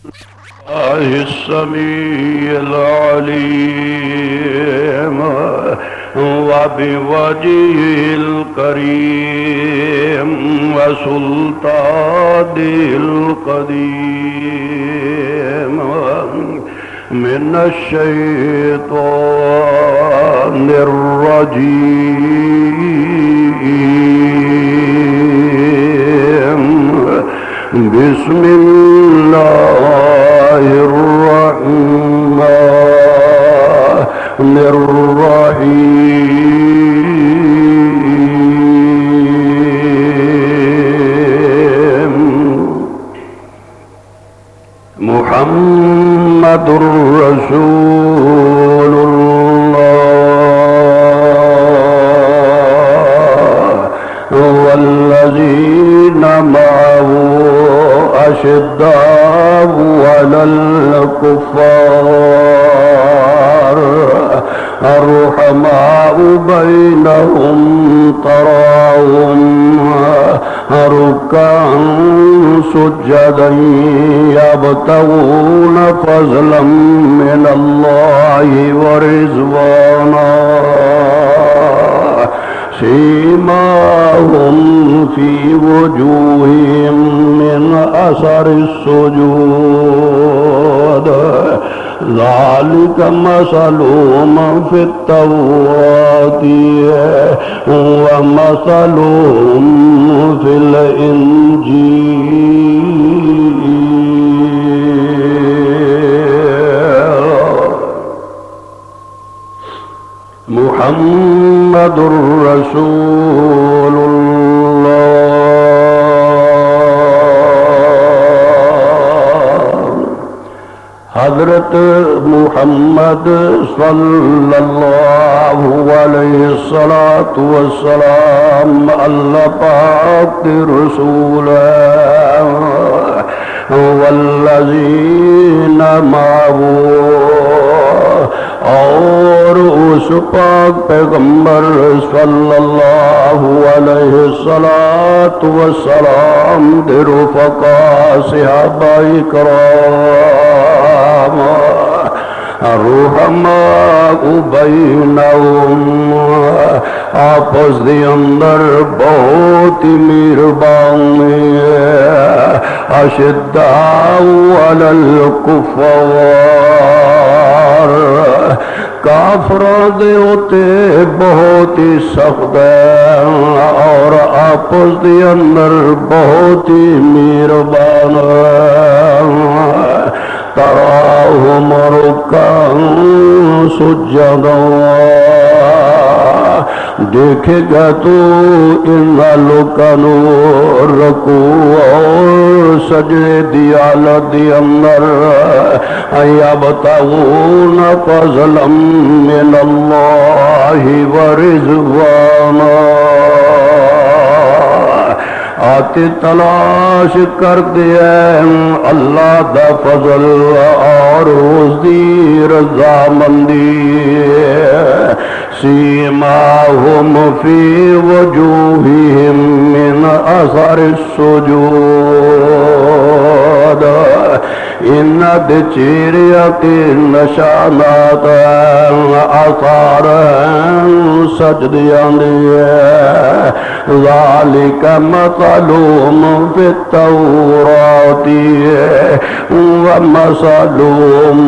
الله السميع العليم وبوجهه الكريم وسلطانه القديم من الشيطان الرجيم. بسم الله الرحمن الرحيم. محمد رسول الله والذين معه أشداء على الكفار الرحماء بينهم تراهم ركعا سجدا يبتغون فضلا من الله ورضوانا سيماهم في وجوههم من أثر السجود ذلك مثلهم في التوراة ومثلهم في الإنجيل. محمد رسول الله. حضرت محمد صلی اللہ علیہ الصلاۃ والسلام اللہ پاک کے رسول ہیں والذین معه اور اس پاک پیغمبر صلی اللہ علیہ الصلاۃ والسلام دے رفقا صحابہ کرام رحماء بینہم آپس دے اندر بہت ہی مہربان اشداء علی الکفار کافروں دے ہوتے بہت ہی سخت ہے اور آپس دے اندر بہت ہی مہربان ہے. تراہم رکعا سجدا دیکھے گا تو ان لوکانو رکوع اور سجدے دی حالت دی اندر یبتغون فضلا من اللہ ورضوانا آتے تلاش کر دیا اللہ دا فضل اور اس دی رضامندی. سیماہم فی وجوہہم من اثر السجود ان دے چہرے کے نشانات آثار سجدیاں دی ذالک مثلہم فی التوراۃ ومثلہم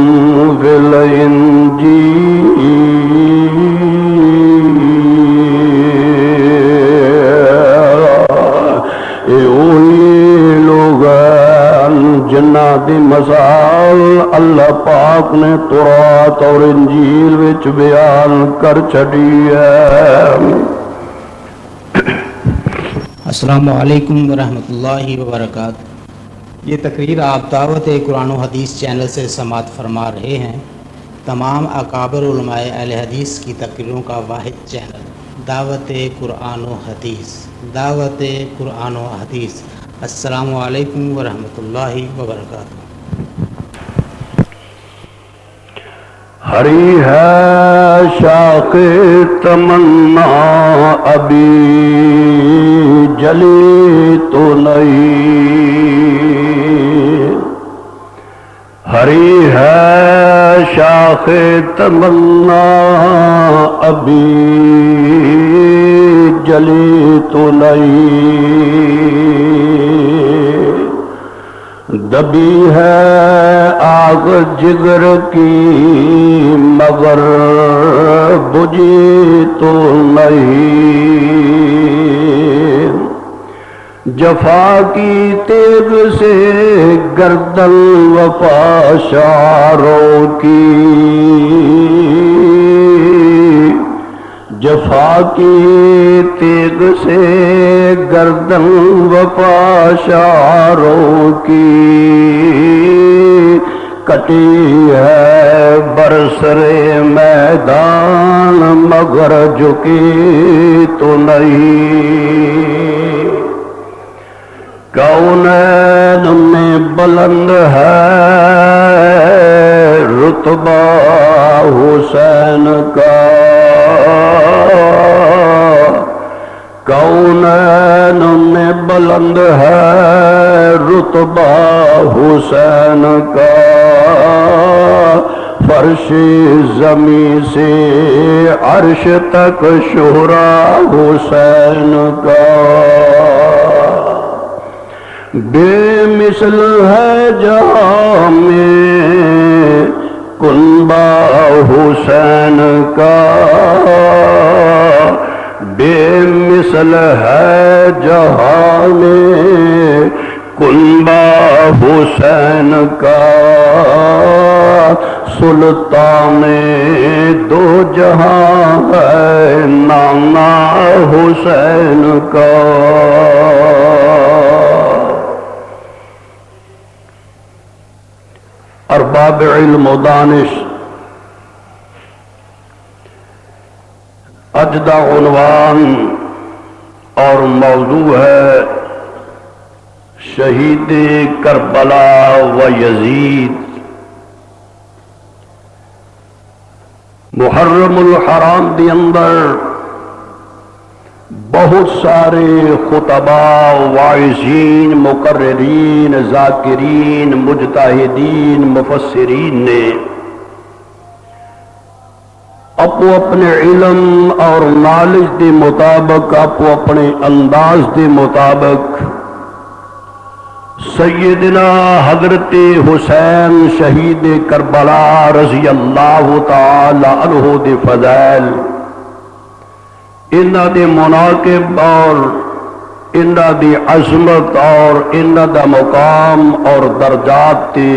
فی الانجیل. لوگ جنہ دی مثال اللہ پاک نے تورات اور انجیل وچ بیان کر چھڈی ہے. السلام علیکم ورحمۃ اللہ وبرکاتہ. یہ تقریر آپ دعوت قرآن و حدیث چینل سے سماعت فرما رہے ہیں. تمام اکابر علماء اہل حدیث کی تقریروں کا واحد چینل دعوت قرآن و حدیث. دعوت قرآن و حدیث. السلام علیکم ورحمۃ اللہ وبرکاتہ. ہری ہے شاخ تمنا ابھی جلی تو نہیں شاخ تمنا ابھی جلی تو نہیں، دبی ہے آگ جگر کی مگر بجھی تو نہیں، جفا کی تیغ سے گردن وفا شاروں کی، جفا کی تیغ سے گردن وفا شاروں کی، کٹی ہے برسرے میدان مگر جھکی تو نہیں، کونین میں بلند ہے رتبہ حسین کا، کونین میں بلند ہے رتبہ حسین کا، فرش زمین سے عرش تک شہرا حسین کا، بے مثل ہے جہاں میں کنبہ حسین کا، بے مثل ہے جہاں میں کنبہ حسین کا، سلطان دو جہاں ہے نانا حسین کا۔ ارباب علم و دانش، اجدہ عنوان اور موضوع ہے شہید کربلا و یزید۔ محرم الحرام دی اندر بہت سارے خطباء، واعظین، مقررین، ذاکرین، مجتہدین، مفسرین نے اپو اپنے علم اور نالج کے مطابق، اپو اپنے انداز کے مطابق سیدنا حضرت حسین شہید کربلا رضی اللہ تعالی عنہ دے فضائل، انہاں دے مناقب اور انہاں دی عظمت اور انہاں دا مقام اور درجات تے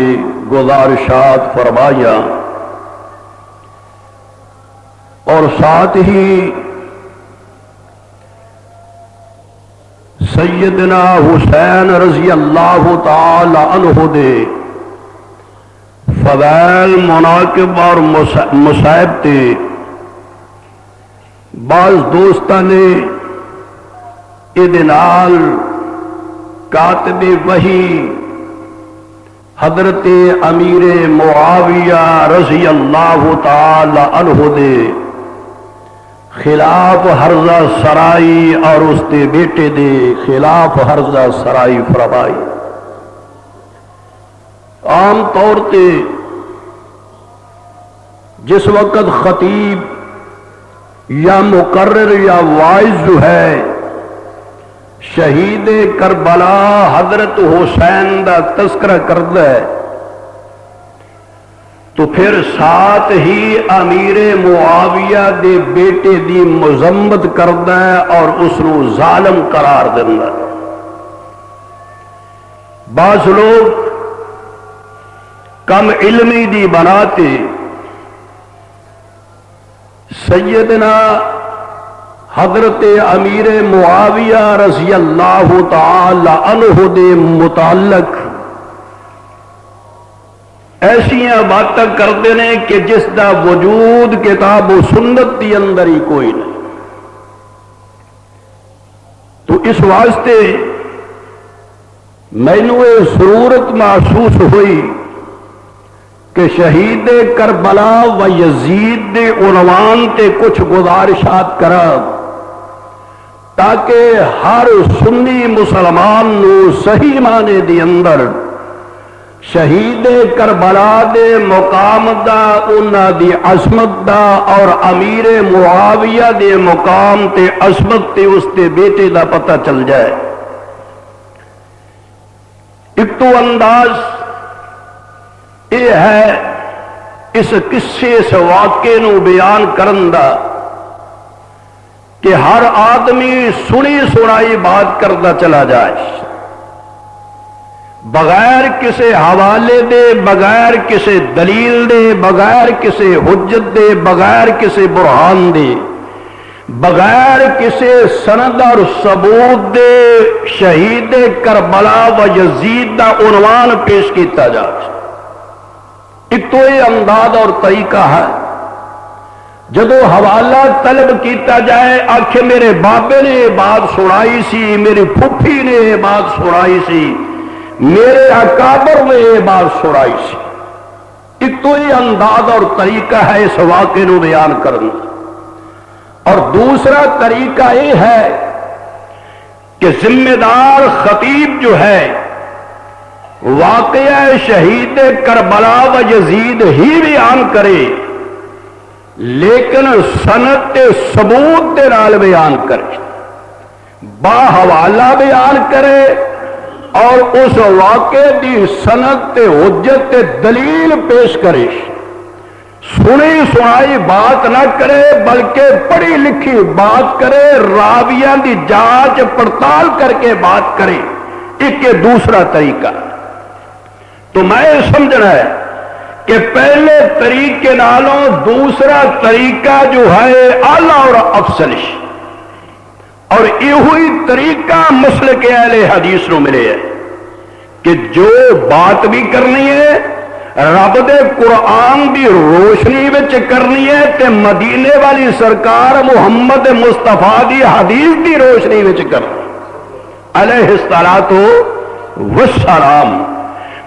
گزارشات فرمایا، اور ساتھ ہی سیدنا حسین رضی اللہ تعالی عنہ دے فضائل، مناقب اور مصائب تے بعض دوستاں نے ادنال کاتب وحی حضرت امیر معاویہ رضی اللہ تعالی عنہ دے خلاف حرزہ سرائی اور اس کے بیٹے دے خلاف حرزہ سرائی فرمائی۔ عام طور تے جس وقت خطیب یا مقرر یا واعظ جو ہے شہید کربلا حضرت حسین دا تذکرہ کرتا ہے تو پھر ساتھ ہی امیر معاویہ دے بیٹے دی مذمت کرتا ہے اور اس نو ظالم قرار دیتا ہے۔ بعض لوگ کم علمی دی بناتے سیدنا حضرت امیر معاویہ رضی اللہ تعالی عنہ دے متعلق ایسیاں باتیں کرتے ہیں کہ جس دا وجود کتاب و سنت دی اندر ہی کوئی نہیں۔ تو اس واسطے مینوں یہ ضرورت محسوس ہوئی کہ شہید کربلا و یزید دے عنوان تے کچھ گزارشات کرا تاکہ ہر سنی مسلمان نو صحیح معنی دی اندر شہید کربلا دے مقام دا انہاں دی عظمت دا اور امیر معاویہ دے مقام تے عظمت تے اس دے بیٹے دا پتہ چل جائے۔ ایک تو انداز یہ ہے اس قصے اس واقعے نو بیان کرن دا کہ ہر آدمی سنی سنائی بات کرتا چلا جائے، بغیر کسی حوالے دے، بغیر کسی دلیل دے، بغیر کسی حجت دے، بغیر کسی برہان دے، بغیر کسی سند اور ثبوت دے شہید کربلا و یزید دا عنوان پیش کیتا جائے۔ ایک تو یہ انداز اور طریقہ ہے، جدو حوالہ طلب کیتا جائے آخے میرے بابے نے یہ بات سنائی سی، میری پھوپھی نے یہ بات سنائی سی، میرے اکابر نے یہ بات سنائی سی۔ ایک تو یہ انداز اور طریقہ ہے اس واقعے نو بیان کرنا، اور دوسرا طریقہ یہ ہے کہ ذمہ دار خطیب جو ہے واقعہ شہید کربلا و یزید ہی بیان کرے، لیکن سند تے ثبوت دے نال بیان کرے، با حوالہ بیان کرے، اور اس واقعے دی سند تے حجت تے دلیل پیش کرے، سنی سنائی بات نہ کرے بلکہ پڑھی لکھی بات کرے، راویاں دی جانچ پڑتال کر کے بات کرے۔ ایک دوسرا طریقہ تو میں سمجھنا ہے کہ پہلے طریقے نالوں دوسرا طریقہ جو ہے اعلیٰ اور افضل، اور یہ طریقہ مسلک اہل حدیث نو ملے ہے کہ جو بات بھی کرنی ہے رب دے قرآن دی روشنی وچ کرنی ہے تے مدینے والی سرکار محمد مصطفیٰ دی حدیث دی روشنی وچ کرنی علیہ الصلوۃ والسلام۔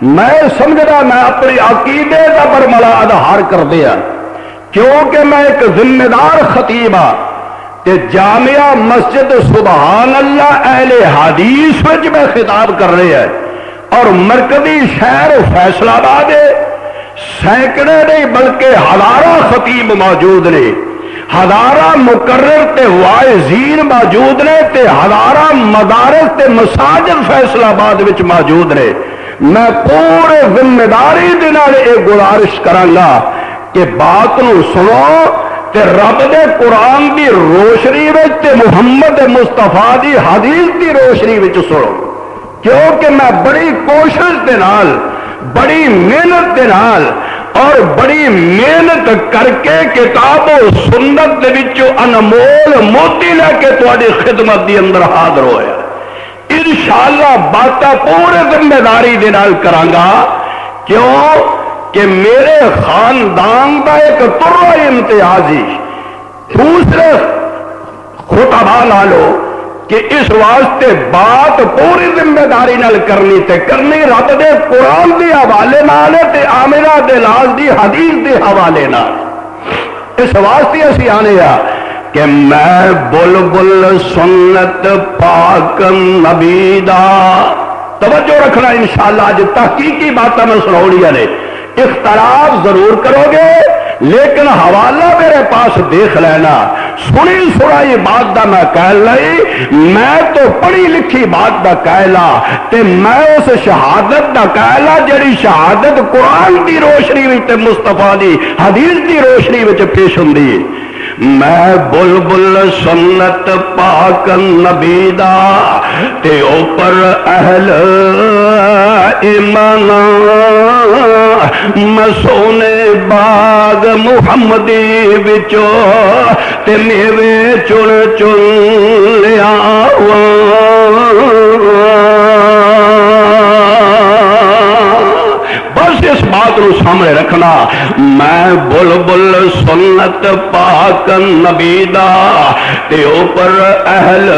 میں سمجھنا میں اپنے عقیدے کا برملا اظہار کر دیا، کیونکہ میں ایک ذمہ دار خطیب ہاں تے جامعہ مسجد سبحان اللہ اہل حدیث وچ میں خطاب کر رہے ہیں، اور مرکزی شہر فیصل آباد سینکڑے نہیں بلکہ ہزارہ خطیب موجود نے، ہزارہ مقرر تے واعظین موجود نے، تے ہزارہ مدارس تے مساجد فیصل آباد وچ موجود نے۔ میں پورے ذمہ داری دے نال یہ گزارش کرانگا کہ بات نو سنو تے رب دے قرآن دی روشنی وچ تے محمد مصطفیٰ دی حدیث دی روشنی وچ سنو، کیونکہ میں بڑی کوشش دے نال، بڑی محنت دے نال اور بڑی محنت کر کے کتاب و سنت دے وچوں انمول موتی لے کے تہاڈی خدمت دی اندر حاضر ہویا۔ انشاءاللہ باتاں پورے ذمہ داری دے نال کرانگا، کیوں کہ میرے خاندان دا ایک طرح امتیازی دوسرے خطبہ نالو کہ اس واسطے بات پوری ذمہ داری نال کرنی تے کرنی رب دے قرآن دے حوالے نال تے آمنہ دے لاز دی حدیث دے حوالے نال۔ اس واسطے اسی آنے کہ میں بلبل سنت پاک نبی دا، توجہ رکھنا انشاءاللہ اج تحقیقی باتیں میں سناؤنیاں نے، اختلاف ضرور کرو گے لیکن حوالہ میرے پاس دیکھ لینا، سنی سنائی بات دا میں کہہ لئی، میں تو پڑھی لکھی بات دا کہلا تے میں اس شہادت دا کہلا جڑی شہادت قرآن دی روشنی وچ تے مصطفیٰ دی حدیث دی روشنی وچ پیش ہوندی۔ میں بلبل سنت پاک نبی دا تے اوپر اہل ایمان، میں سونے باغ محمدی وچوں تے میوے چن چن لیا، بس اس بات کو سامنے رکھنا، میں بلبل سنت پاک نبی دا تے اوپر اہل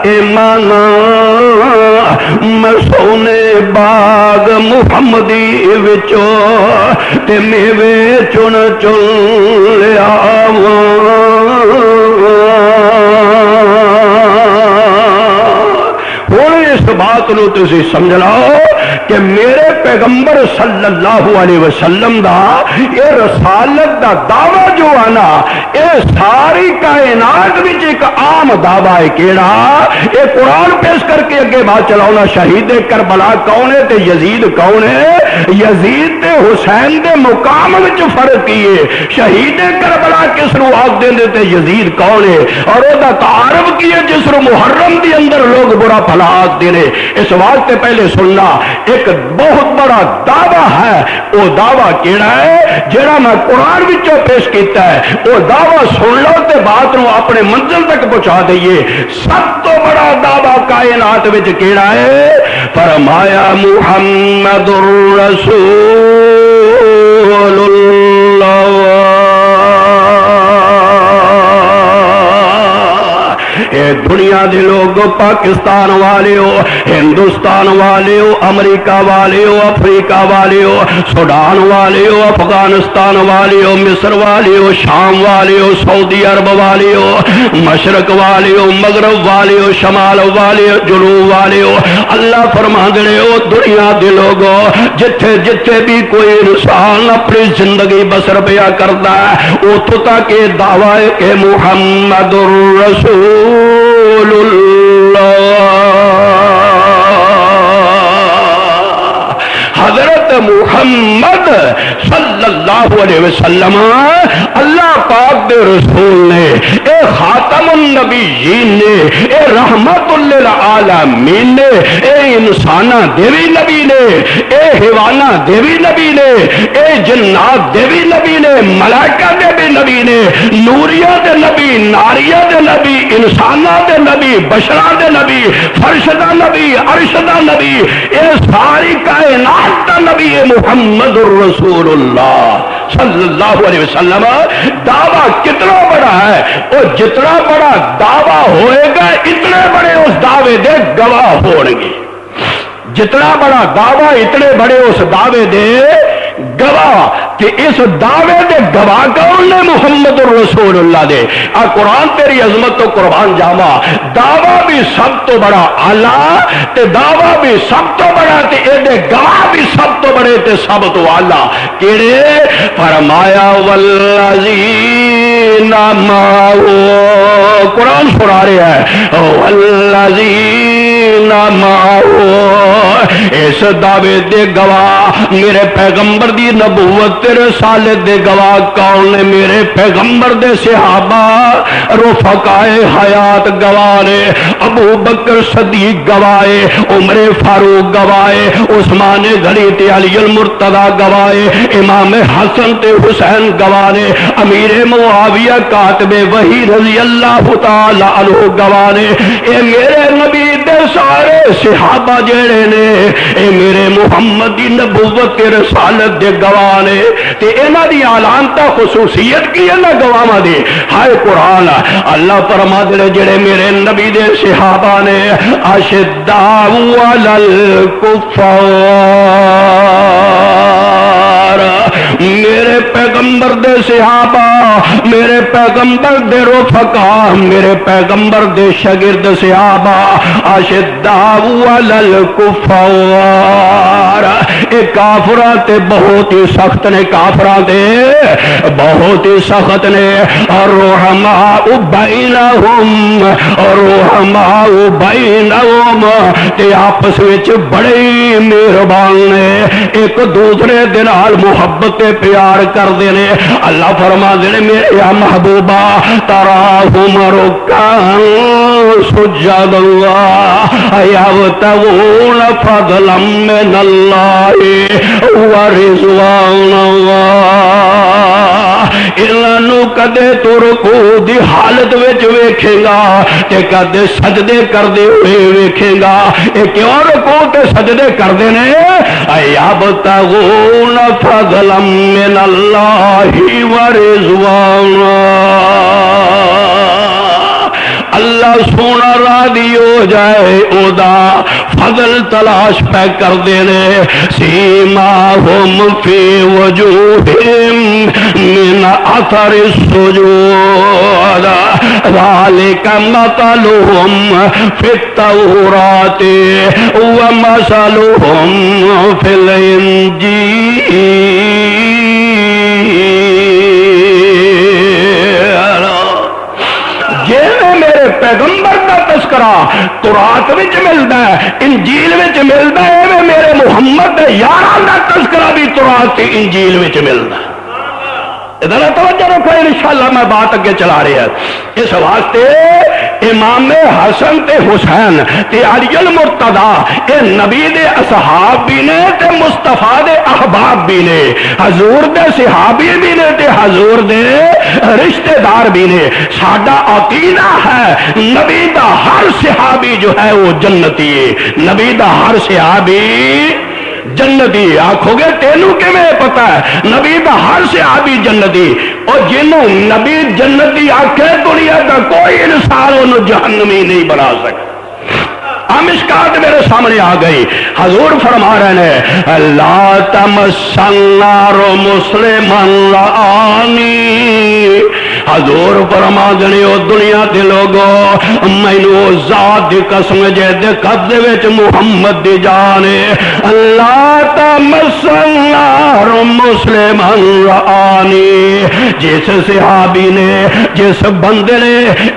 ایمان، میں سونے باغ محمدی وچوں تے میوے چن چن لیا، ہوں اس بات نو تسی سمجھ لو کہ میرے پیغمبر صلی اللہ علیہ وسلم دا یہ رسالت دا دعویٰ جو آنا یہ ساری کائنات وچ ایک عام دعویٰ ہے کیڑا یہ قرآن پیش کر کے اگے بات چلاؤنا شہید کربلا کون ہے تے یزید کون ہے یزید تے حسین دے مقام وچ فرق کی ہے شہید کربلا کس نو آگ دے تے یزید کون ہے اور او دا تعارف کی ہے جس نو محرم دی اندر لوگ برا بھلا آگ دے اس واسطے پہلے سننا ایک بہت بڑا دعویٰ ہے وہ دعویٰ کیڑا ہے جڑا میں قرآن وچوں پیش کیتا ہے وہ دعویٰ سن لو تے بات نو اپنے منزل تک پہنچا دئیے سب تو بڑا دعویٰ کائنات وچ کیڑا ہے فرمایا محمد رسول اللہ اے دنیا دے لوگ پاکستان والے ہو ہندوستان والے ہو امریکہ والے ہو افریقہ والے ہو سوڈان والے ہو افغانستان والے ہو مصر والے ہو شام والے ہو سعودی عرب والے ہو مشرق والے ہو مغرب والے ہو شمال والے ہو جنوب والے ہو اللہ فرما دے ہو دنیا دے لوگوں جتھے جتھے بھی کوئی انسان اپنی زندگی بسر پیا کرتا ہے اتوں تک یہ دعویٰ ہے کہ محمد الرسول حضرت محمد صلی اللہ علیہ وسلم اللہ پاک دے رسول نے اے خاتم النبیین نے اے رحمت للعالمین نے اے انسانہ دیوی نبی نے اے حیوانہ دیوی نبی نے اے جنات دیوی نبی نے ملائکہ دیوی نبی نے نوریہ دے نبی ناریہ دے نبی انسانہ دے نبی بشرہ دے نبی فرشدہ نبی عرشدہ نبی اے ساری کائنات دا نبی محمد الرسول اللہ صلی اللہ علیہ وسلم دعویٰ کتنا بڑا ہے اور جتنا بڑا دعویٰ ہوئے گا اتنے بڑے اس دعوے دے گواہ ہوں گے جتنا بڑا دعویٰ اتنے بڑے اس دعوے دے گواہ کہ اس دعوے دے گواہ کون نے محمد الرسول اللہ دے قرآن تیری عظمت تو قربان جاوا دعویٰ بھی سب تو بڑا اعلیٰ تے دعویٰ بھی سب تو بڑا تے اے دے گواہ بھی سب تو بڑے تے سب تو اعلیٰ کیڑے فرمایا والذین معہو قرآن سنا رہا ہے والذین معہو اس دعوے دے گواہ میرے پیغمبر دی نبوت تے رسالت دے گواہ کون نے میرے پیغمبر دے صحابہ رفقائے حیات گواہ نے ابو بکر صدیق گواہ عمر فاروق گواہ عثمان غنی تے علی المرتضی گواہ امام حسن تے حسین گواہ نے امیر معاویہ کاتب وحی رضی اللہ تعالی عنہ گواہ نے اے میرے نبی دے سارے صحابہ جڑے نے اے میرے محمد دی نبوت تے رسالت دے گواہ نے تے انہاں دی اعلان تا خصوصیت کی ہے نا گواہاں دی ہائے قرآن اللہ فرما دے جڑے میرے نبی دے صحابہ نے اشداء علی الکفار میرے پیغمبر دے صحابہ میرے پیغمبر دے رفقا میرے پیغمبر دے شاگرد صحابہ اشداء علی الکفار اے کافراں تے بہت ہی سخت نے کافراں تے بہت ہی سخت نے الرحماء بینہم الرحماء بینہم تے آپس وچ بڑے مہربان نے ایک دوسرے دے نال محبت پیار کر دینے اللہ فرما دینے میرے یا محبوبہ تراہم رکعاً سجدا یبتغون فضلا من اللہ ورضوانا انہوں کدے تو رکوع دی حالت وچ ویکھے گا تے کدے سجدے کردے ہوئے ویکھے گا اے کیوں رکوع تے سجدے کردے نے یبتغون فضلا من اللہ ورضوانا اللہ اللہ سونا راضی ہو جائے اودا فضل تلاش پہ کر دینے سیماہم فی وجوہہم من اثر السجود ذالک مثلہم فی التوراۃ ومثلہم فی الانجیل۔ پیغمبر کا تذکرہ تورات وچ ملدا ہے، انجیل وچ ملدا ہے، میرے محمد دے یاراں دا تذکرہ بھی تورات تے انجیل وچ ملدا ہے۔ ادھر توجہ رکھو، انشاءاللہ میں بات اگے چلا رہی ہے۔ اس واسطے امام حسن تے حسین تے علی المرتضی اے نبی دے اصحاب بھی نے تے مصطفیٰ دے احباب بھی نے، حضور دے صحابی بھی نے تے حضور دے رشتہ دار بھی نے۔ ساڈا عقیدہ ہے نبی دا ہر صحابی جو ہے وہ جنتی ہے، نبی دا ہر صحابی جنتی۔ آکھو گے تینوں کے میں پتا ہے نبی دا ہر صحابی جنتی، اور جنہوں نبی جنتی آکھے دنیا کا کوئی انسان انہوں جہنمی نہیں بنا سکتا۔ مشکات میرے سامنے آ گئی، حضور فرما رہے ہیں لا تمسن النار مسلما رآنی۔ حضور فرما دے او دنیا دے لوگوں مینوں ذات دی قسم جے دے قبضے وچ محمد دی جان ہے، لا تمسن النار مسلما رآنی۔ جس صحابی نے، جس بندے نے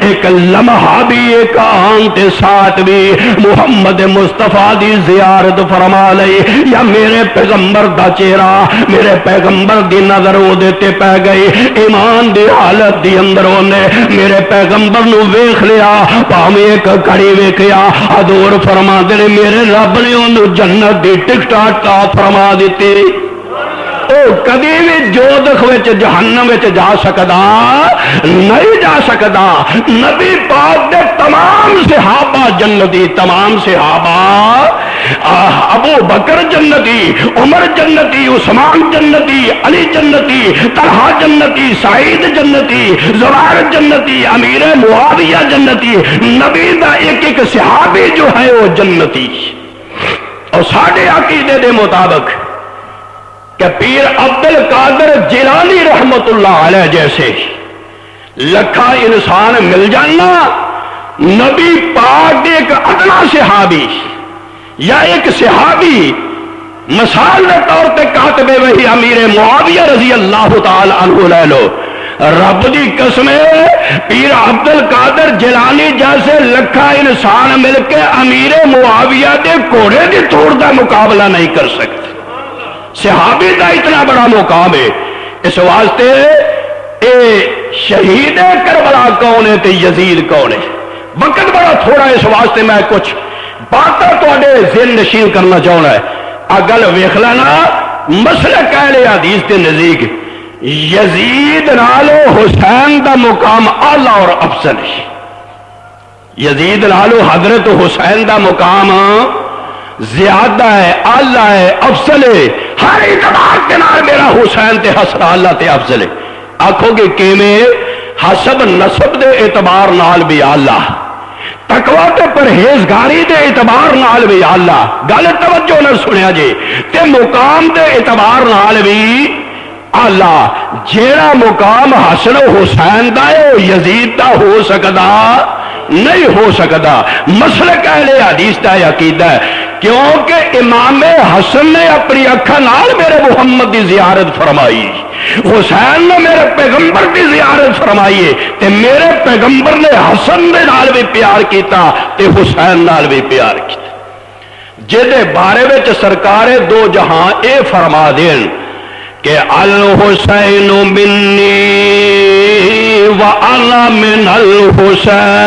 ایک لمحہ بھی، ایک آن تے ساتھ بھی محمد مصطفیٰ دی زیارت فرما لئی، یا میرے پیغمبر دا چہرہ، میرے پیغمبر دی نظر وہ دیتے پہ گئی، ایمان دی حالت دی اندر نے میرے پیغمبر نو ویکھ لیا، پاویں ایک کڑی ویکھیا، حضور فرما دے میرے رب نے انہوں جنت دی ٹکٹ عطا فرما دیتی۔ او کدی بھی جودخ وچ جہنم وچ جا سکدا نہیں، جا سکدا۔ نبی پاک دے تمام صحابہ جنتی، تمام صحابہ، ابو بکر جنتی، عمر جنتی، عثمان جنتی، علی جنتی، طلحہ جنتی، سعید جنتی، زبیر جنتی، امیر معاویہ جنتی۔ نبی دا ایک ایک صحابی جو ہے وہ جنتی۔ اور ساڈے عقیدے دے مطابق کہ پیر عبد القادر جیلانی رحمت اللہ علیہ جیسے لکھا انسان مل جانا، نبی پاک ایک ادنا صحابی یا ایک صحابی مثال کے طور پہ کاتب وہی امیر معاویہ رضی اللہ تعالی عنہ لے لو، رب دی قسم پیر عبد القادر جیلانی جیسے لکھا انسان مل کے امیر معاویہ دے گھوڑے دی توڑ دا مقابلہ نہیں کر سکتے۔ صحابی دا اتنا بڑا مقام ہے۔ اس واسطے اے شہید کربلا کون ہے تے یزید کون ہے؟ وقت بڑا تھوڑا، اس واسطے میں کچھ باتاں تواڈے ذہن نشین کرنا چاہنا ہے۔ اگل ویکھ لینا مسلک اہل حدیث کے نزدیک یزید نالو حسین دا مقام اعلی اور افضل ہے۔ یزید نالو حضرت حسین دا مقام زیادہ ہے، اعلی ہے، افضل ہے۔ ہر اعتبار کے نال میرا حسین تے حسن اللہ تے افضل ہے۔ آکھو گے کہ میں حسب نسب دے اعتبار نال بھی اعلی، تقوی تے پرہیزگاری دے اعتبار نال بھی اعلی، گل توجہ نال سنیا جی، تے مقام دے اعتبار نال بھی اعلی۔ جیڑا مقام حسن و حسین دا ہے وہ یزید دا ہو سکدا نہیں، ہو سکتا۔ مسلک اہل حدیث دا عقیدہ ہے، کیونکہ امام حسن نے اپنی اکھاں نال میرے محمد دی زیارت فرمائی، حسین نے میرے پیغمبر دی زیارت فرمائی ہے، تے میرے پیغمبر نے حسن دے نال بھی پیار کیتا تے حسین نال بھی پیار کیتا، جدے بارے وچ سرکار دو جہاں اے فرما دین کہ الحسین منی وَأَنَا مِنَ الْحُسَيْنِ۔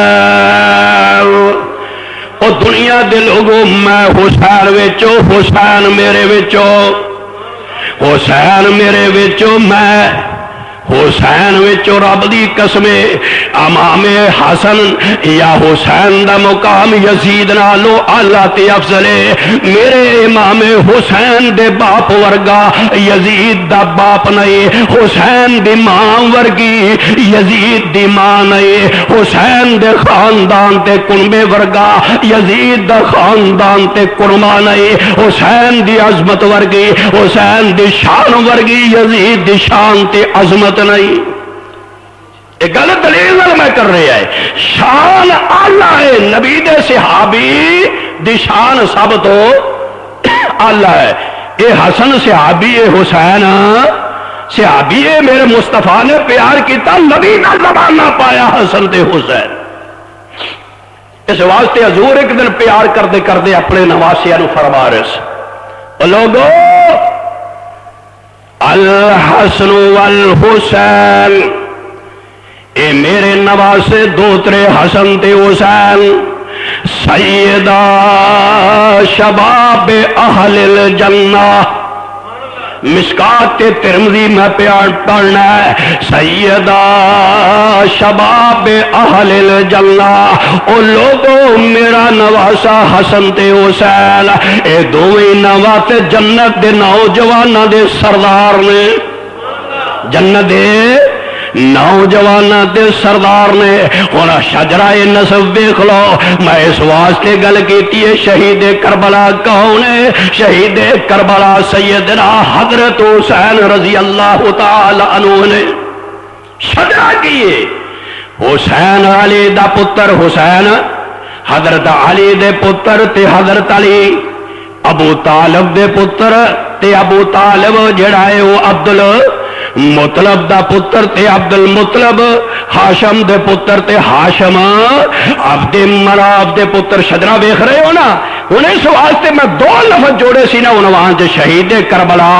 اور دنیا دے لوگوں میں حسین وچوں، حسین میرے وچوں، حسین میرے وچوں، میں حسین وچوں رب دی قسمے امام حسن یا حسین دا مقام یزید نالو اعلیٰ تے افضل ہے۔ میرے امام حسین دے باپ ورگا یزید دا باپ نہیں، حسین دی ماں ورگی یزید دی ماں نہیں، حسین دے خاندان تے کنبے ورگا یزید دا خاندان تے کنبا نہیں، حسین دی عظمت ورگی حسین دی شان ورگی یزید دی شان تے عظمت نہیں۔ ایک غلط دلیل میں کر رہا ہے، شان اعلیٰ ہے، نبی دے صحابی دی شان سب تو اعلیٰ ہے۔ اے حسن صحابی ہے، حسین صحابی ہے، میرے مصطفیٰ نے پیار کیتا، نبی کا زمانہ پایا حسن تے حسین۔ اس واسطے حضور ایک دن پیار کردے کردے اپنے نواسیاں نو فرما رہے سے، لوگو الحسن والحسین، اے میرے نواسے دوترے حسن تے حسین، سیدہ شباب اہل الجنہ، مشکات ترمذی میں پیار پڑھنا ہے، سیدہ شباب اہل الجنہ، او لوگوں میرا نواسا حسن تے حسین، اے دوویں نواسے جنت دے نوجواناں دے سردار نے، جنت دے نوجواناں دے سردار نے۔ ہونا شجرہ نسب دیکھ لو، میں اس واسطے گل کیتی ہے، شہید کربلا کون ہے؟ شہید کربلا سیدنا حضرت حسین رضی اللہ تعالی عنہ نے شجرہ کیے۔ حسین علی دا پتر حسین، حضرت علی دے پتر تے حضرت علی، ابو طالب دے پتر تے ابو طالب جڑا ہے وہ عبد مطلب دا پتر تے عبد المطلب، ہاشم دے پتر تے ہاشم، عبد مناف دے پتر۔ شجرہ دیکھ رہے ہو نا؟ انہیں اس واسطے میں دو لفظ جوڑے سی نا عنوان سے، شہید کربلا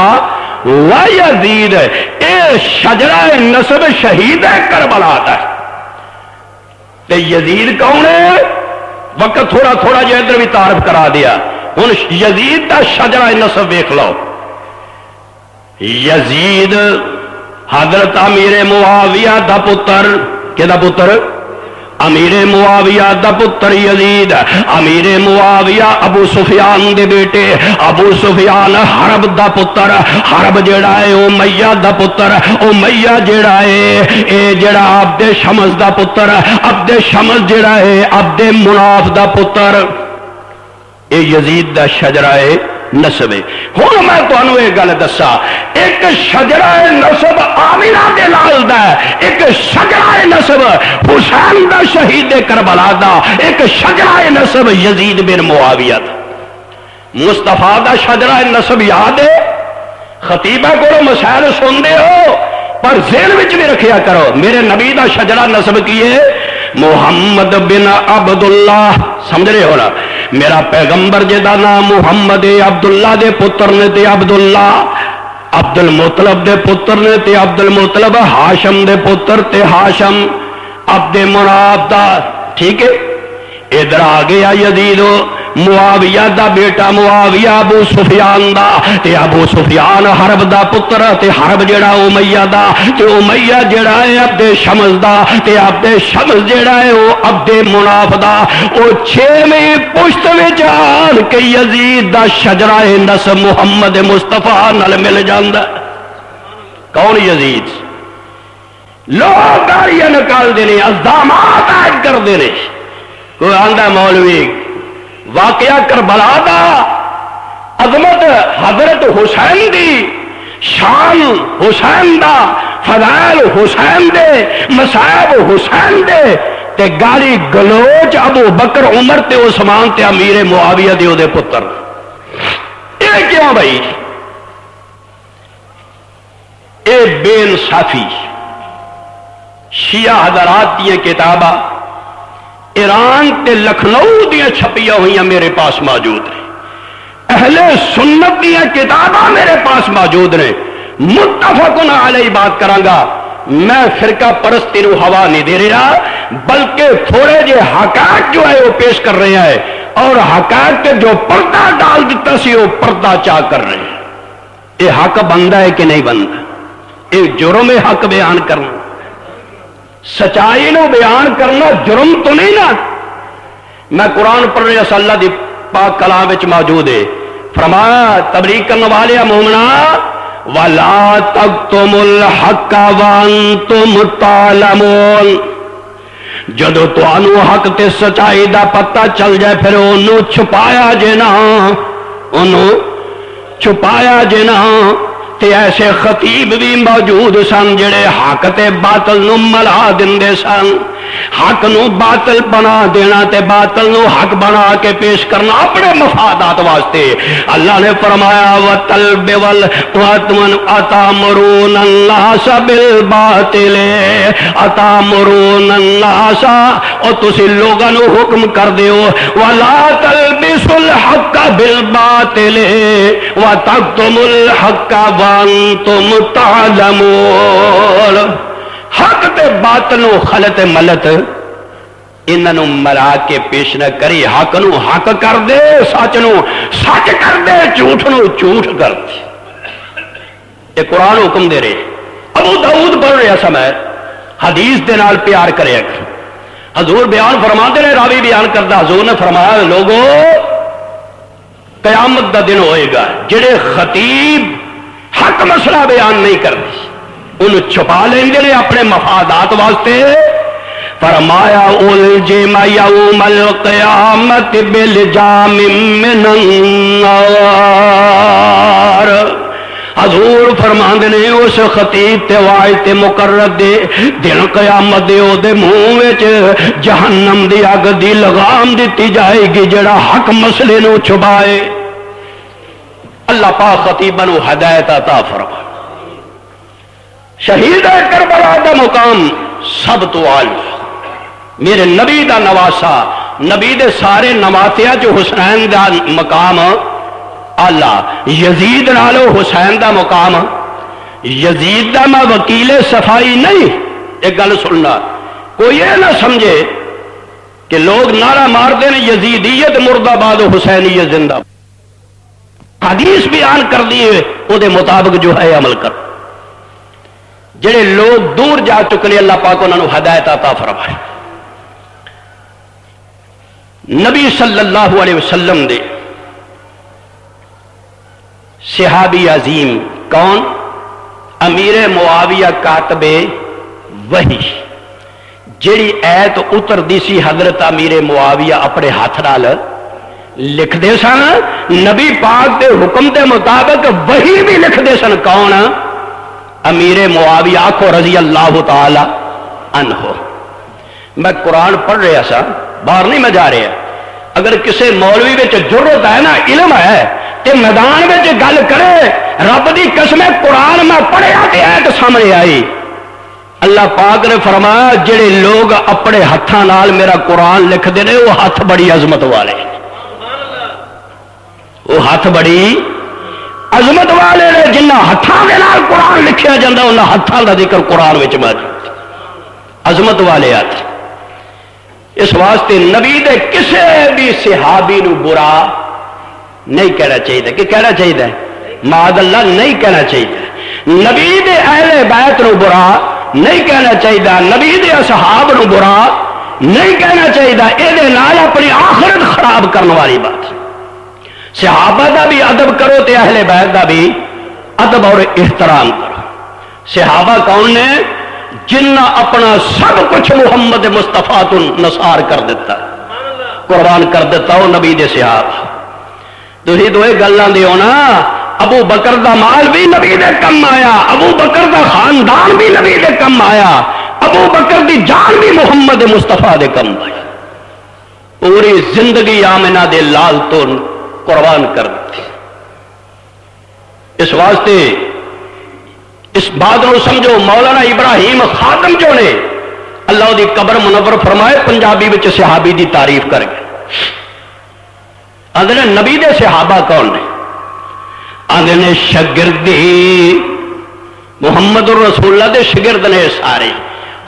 و یزید۔ اے شجرہ نسب شہید کربلا دا ہے تے یزید کون ہے؟ وقت تھوڑا تھوڑا جو ادھر بھی تعارف کرا دیا، ہن یزید دا شجرہ نسب دیکھ لو۔ یزید حضرت امیر معاویہ دا پتر، کہ دا پتر؟ امیر معاویہ دا پتر یزید۔ امیر معاویہ ابو سفیان دے بیٹے، ابو سفیان حرب دا پتر، حرب جڑا ہے امیہ دا پتر، امیہ جڑا ہے اے جڑا عبد شمس دا پتر، عبد شمس جڑا ہے عبد مناف دا پتر۔ اے یزید دا شجرہ نسب ہے۔ ہوں میں تمہیں ایک گل دسا، ایک شجرہ نسب آمنہ دے لال دا ہے، ایک شجرہ نسب حسین دا شہید کربلا دا، ایک شجرہ نسب یزید بن معاویہ دا۔ مصطفیٰ دا شجرہ نسب یاد ہے؟ خطیبہ کو مسائل سنتے ہو پر ذہن وچ بھی رکھیا کرو، میرے نبی دا شجرہ نسب کیے محمد بن عبداللہ، سمجھ رہے ہو نا؟ میرا پیغمبر جدا نام محمد عبداللہ دے پتر نے تے عبداللہ، عبد المطلب دے پتر نے تے عبد المطلب، ہاشم دے پتر تے ہاشم، عبد مناف دا، ٹھیک ہے؟ ادھر آ گیا یزید معاویہ دا بیٹا، معاویہ ابو سفیان دا، تے ابو سفیان حرب دا پتر، تے حرب جڑا امیہ دا، تے امیہ جڑا ہے عبد شمس دا، تے عبد شمس جڑا ہے وہ عبد مناف دا۔ او چھویں پشت وچ آن کے یزید دا شجرہ نسب محمد مصطفیٰ نال مل جاندا۔ کون یزید؟ لوگ گالیاں نکال دینے، الزامات عائد کر دینے۔ کوئی آندہ مولوی واقعہ کربلا دا، عظمت حضرت حسین دی، شان حسین دا، فضائل حسین دے، مصائب حسین دے، تے گالی گلوچ ابو بکر عمر تے عثمان تے امیر معاویہ دے دے پتر۔ یہ کیوں بھائی؟ اے بے انصافی شیعہ حضرات دی کتابہ ایران تے لکھنؤ دیا چھپیاں ہوئیاں میرے پاس موجود ہیں، اہل سنت دیا کتاباں میرے پاس موجود ہیں۔ متفقن علیہ بات کرانگا، میں فرقہ پرستی نو ہوا نہیں دے رہا، بلکہ تھوڑے جے حقائق جو ہے وہ پیش کر رہے ہیں، اور حقائق کے جو پردہ ڈال دیتا سی وہ پردہ چاہ کر رہے ہیں۔ یہ حق بندہ ہے کہ نہیں بندہ؟ یہ جرم ہے حق بیان کرنا، سچائی نو بیان کرنا جرم تو نہیں نا۔ میں قرآن پڑھ رہا سا، اللہ دی پاک کلام وچ موجود ہے، فرمایا تبلیغ کرنے والے مومنا وَلَا تَكْتُمُوا الْحَقَّ وَأَنْتُمْ تَعْلَمُونَ، جدو تانوں حق تے سچائی دا پتہ چل جائے پھر انہوں چھپایا جے نا، انہوں چھپایا جے نا۔ تے ایسے خطیب بھی موجود سن جڑے حق تے باطل نو ملا دندے سن، حق نو باطل بنا دینا تے باطل نو حق بنا کے پیش کرنا اپنے مفادات واسطے۔ اللہ نے فرمایا وَتَلْبِوَلْ وَاتْمَنْ أَتَامُرُونَ النَّاسَ بِالْبَاطِلِ، أَتَامُرُونَ النَّاسَ، اور تسی لوگاں نو حکم کر دیو وَلَا تَلْبِسُوا الْحَقَّ بِالْبَاطِلِ وَتَكْتُمُوا الْحَقَّ وَأَنْتُمْ تَعْلَمُونَ۔ حق تے باطل نو خلط ملت انہاں نو ملا کے پیش نہ کری، حق نو حق کر دے، سچ نو سچ کر دے، جھوٹ نو جھوٹ کر دے۔ یہ قرآن حکم دے رہے۔ ابو داؤد پڑھ رہا سا میں، حدیث دے نال پیار کرے، حضور بیان فرماتے نے، راوی بیان کرتا حضور نے فرمایا لوگو قیامت دا دن ہوئے گا جڑے خطیب حق مسئلہ بیان نہیں کرتے، انہوں چھپا لیں گے اپنے مفادات واسطے۔ فرمایا الجم یوم القیامت بالجام من النار، حضور فرماندے نے اس خطیب تے واعظ تے مقرر دے دن قیامت دے او دے منہ وچ جہنم دی اگ دی لگام دتی جائے گی جڑا حق مسئلے نو چھپائے۔ اللہ پاک خطیباں نو ہدایت عطا فرمائے۔ شہید کربلا دا مقام سب تو اعلی، میرے نبی دا نواسا، نبی دے سارے نواسیاں جو حسین دا مقام اعلی، یزید نالو حسین دا مقام، یزید دا میں وکیل صفائی نہیں۔ ایک گل سننا، کوئی یہ نہ سمجھے کہ لوگ نعرہ مار دیں یزیدیت مرد آباد حسینیت زندہ، حدیث بیان کر دیے وہ دے مطابق جو ہے عمل کر۔ جڑے لوگ دور جا چکے اللہ پاک انہوں نے ہدایت عطا فرمائے۔ نبی صلی اللہ علیہ وسلم دے صحابی عظیم کون؟ امیر معاویہ کاتب وحی، جیڑی ایت اتر دی سی حضرت امیر معاویہ اپنے ہاتھ نال لکھ دے سن، نبی پاک دے حکم دے مطابق وحی بھی لکھ دے سن۔ کون؟ امیر معاویہ، آخو رضی اللہ تعالی عنہ۔ میں قرآن پڑھ رہا سا، باہر نہیں میں جا رہا، اگر کسی مولوی وچ جرت ہے نا، علم ہے تے میدان وچ گل کرے، رب دی قسم قرآن میں پڑھیا تے ایت سامنے آئی۔ اللہ پاک نے فرمایا جڑے لوگ اپنے ہتھاں نال میرا قرآن لکھ دے نے وہ ہاتھ بڑی عظمت والے، وہ ہاتھ بڑی عظمت والے نے، جنہ ہاتھاں دے نال قرآن لکھیا جاندا انہاں ہاتھاں دا ذکر قرآن وچ موجود، عظمت والے ہاتھ۔ اس واسطے نبی دے کسے بھی صحابی نو برا نہیں کہنا چاہیے، کہ کہنا چاہیے معاذ اللہ نہیں کہنا چاہیے، نبی دے اہل بیت نو برا نہیں کہنا چاہیے، نبی دے اصحاب نو برا نہیں کہنا چاہیے، یہ نال اپنی آخرت خراب کرنے والی بات۔ صحابہ دا بھی ادب کرو تے اہل بیت دا بھی ادب اور احترام کرو۔ صحابہ کون نے؟ جنہ اپنا سب کچھ محمد مصطفیٰ تو نثار کر دیتا، قربان کر دیتا، وہ نبی دے صحابہ۔ تسی دوئے گلاں دیو نا، ابو بکر دا مال بھی نبی دے کم آیا، ابو بکر دا خاندان بھی نبی دے کم آیا، ابو بکر دی جان بھی محمد مصطفیٰ دے کم آئی، پوری زندگی آمنہ دے لال تو قربان کر دیتی۔ اس واسطے اس بات کو سمجھو، مولانا ابراہیم خادم جو نے اللہ دی قبر منور فرمائے، پنجابی وچ صحابی دی تعریف کر گئے، آندے نے نبی دے صحابہ کون نے؟ آندے نے شاگردی محمد الرسول اللہ دے شاگرد نے سارے،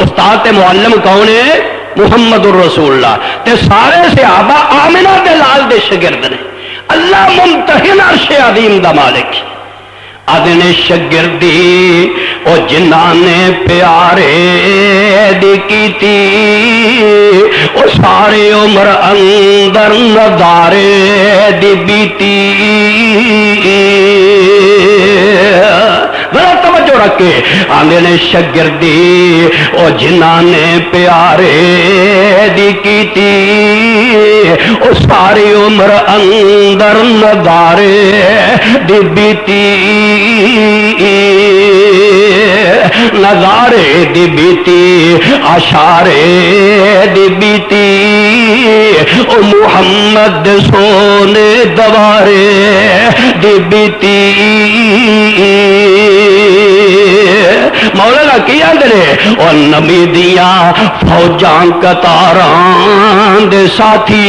استاد تے معلم کون ہے؟ محمد الرسول اللہ تے سارے صحابہ آمنہ دے لال دے شاگرد نے۔ اللہ ممتحن عرش عظیم دا مالک، آدھے شگردی او جنہاں نے پیارے دی کیتی او سارے عمر اندر نظارے دی بیتی ذرا توجہ رکھ کے آدھے شگردی او جنہاں نے پیارے دی کیتی او ساری عمر اندر نظارے دی بیتی نظارے دی بیتی اشارے دی بیتی او محمد سونے دوارے دی بیتی مولانا کی آدھے اور نبی دیاں فوجاں قطاراں دے ساتھی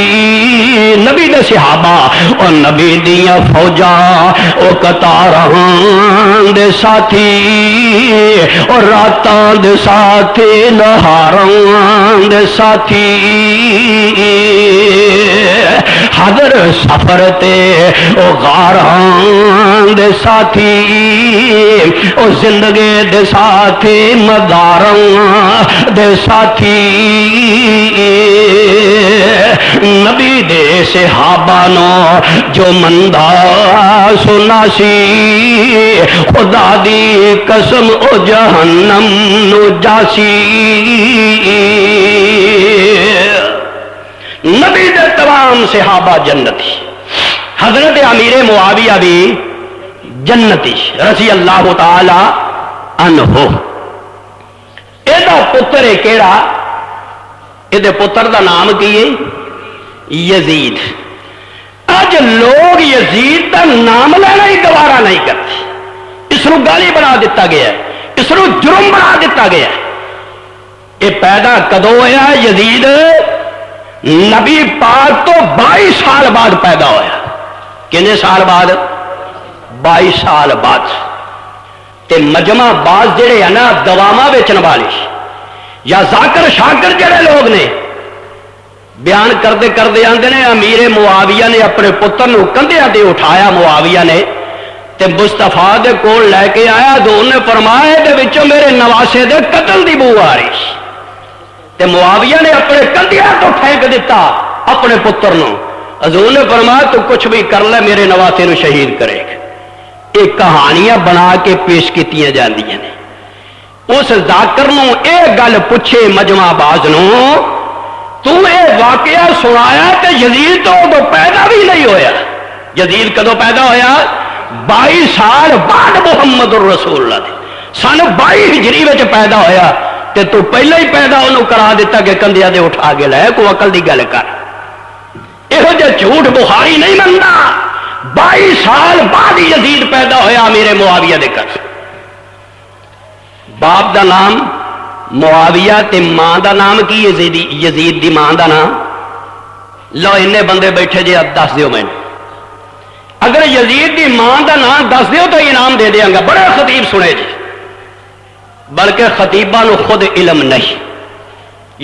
نبی دے صحابہ اور نبی دیاں فوجاں او قطاراں دے ساتھی اور راتاں دے ساتھی نہاراں دے ساتھی حضر سفر تے او غاراں دے ساتھی او زندگی دے ساتھی مداراں دے ساتھی نبی دے صحابہ نو جو مندہ سنا سی خدا دی قسم او جہنم نو جاسی نبی دے تمام صحابہ جنتی حضرت امیر معاویہ بھی جنتی رضی اللہ تعالی عنہ ایدہ پتر ہے کیڑا ایدے پتر دا نام کیے یزید آج لوگ یزید دا نام لینا ہی گوارا نہیں کرتے اس نو گالی بنا دیتا گیا ہے اس نو جرم بنا دیتا گیا ہے یہ پیدا کدو ہویا یزید نبی پاک تو 22 سال بعد پیدا ہویا کتنے سال بعد 22 سال بعد تے مجمع باز جڑے ہیں نا دواما بیچن والے یا ذاکر شاکر جڑے لوگ نے بیان کردے کردے آندے نے امیر معاویہ نے اپنے پتر نو کندھیاں تے اٹھایا معاویہ نے تے مصطفیٰ دے کول لے کے آیا تو انہیں فرمایا دے وچوں میرے نواسے دے قتل دی بو آ رہی تے معاویہ نے اپنے کندھیاں تو پھینک دیتا اپنے پتر نو حضور نے فرمایا تو کچھ بھی کر لے میرے نواسے نو شہید کرے گا ایک کہانیاں بنا کے پیش کیتیاں جاندیاں نے اس ذاکر نو اے گل پوچھے مجمع باز نو تو اے واقعہ سنایا کہ یزید تو ادو پیدا بھی نہیں ہویا یزید کدو پیدا ہویا 22 سال بعد محمد الرسول اللہ دے سن 22 ہجری وچ پیدا ہویا تے تو پہلے ہی پیدا انہوں کرا دیتا کہ کندھیاں دے اٹھا کے لے کو عقل دی گل کر یہ جو جھوٹ بخاری نہیں مننا 22 سال بعد یزید پیدا ہویا میرے معاویہ دے کر باپ دا نام معاویہ تے ماں دا نام کی یزید دی ماں دا نام لو انہیں بندے بیٹھے جے اب دس دیو میں اگر یزید دی ماں دا نام دس دیو تو انعام دے دیاں گا بڑا خطیب سنے جی بلکہ خطیبہ نو خود علم نہیں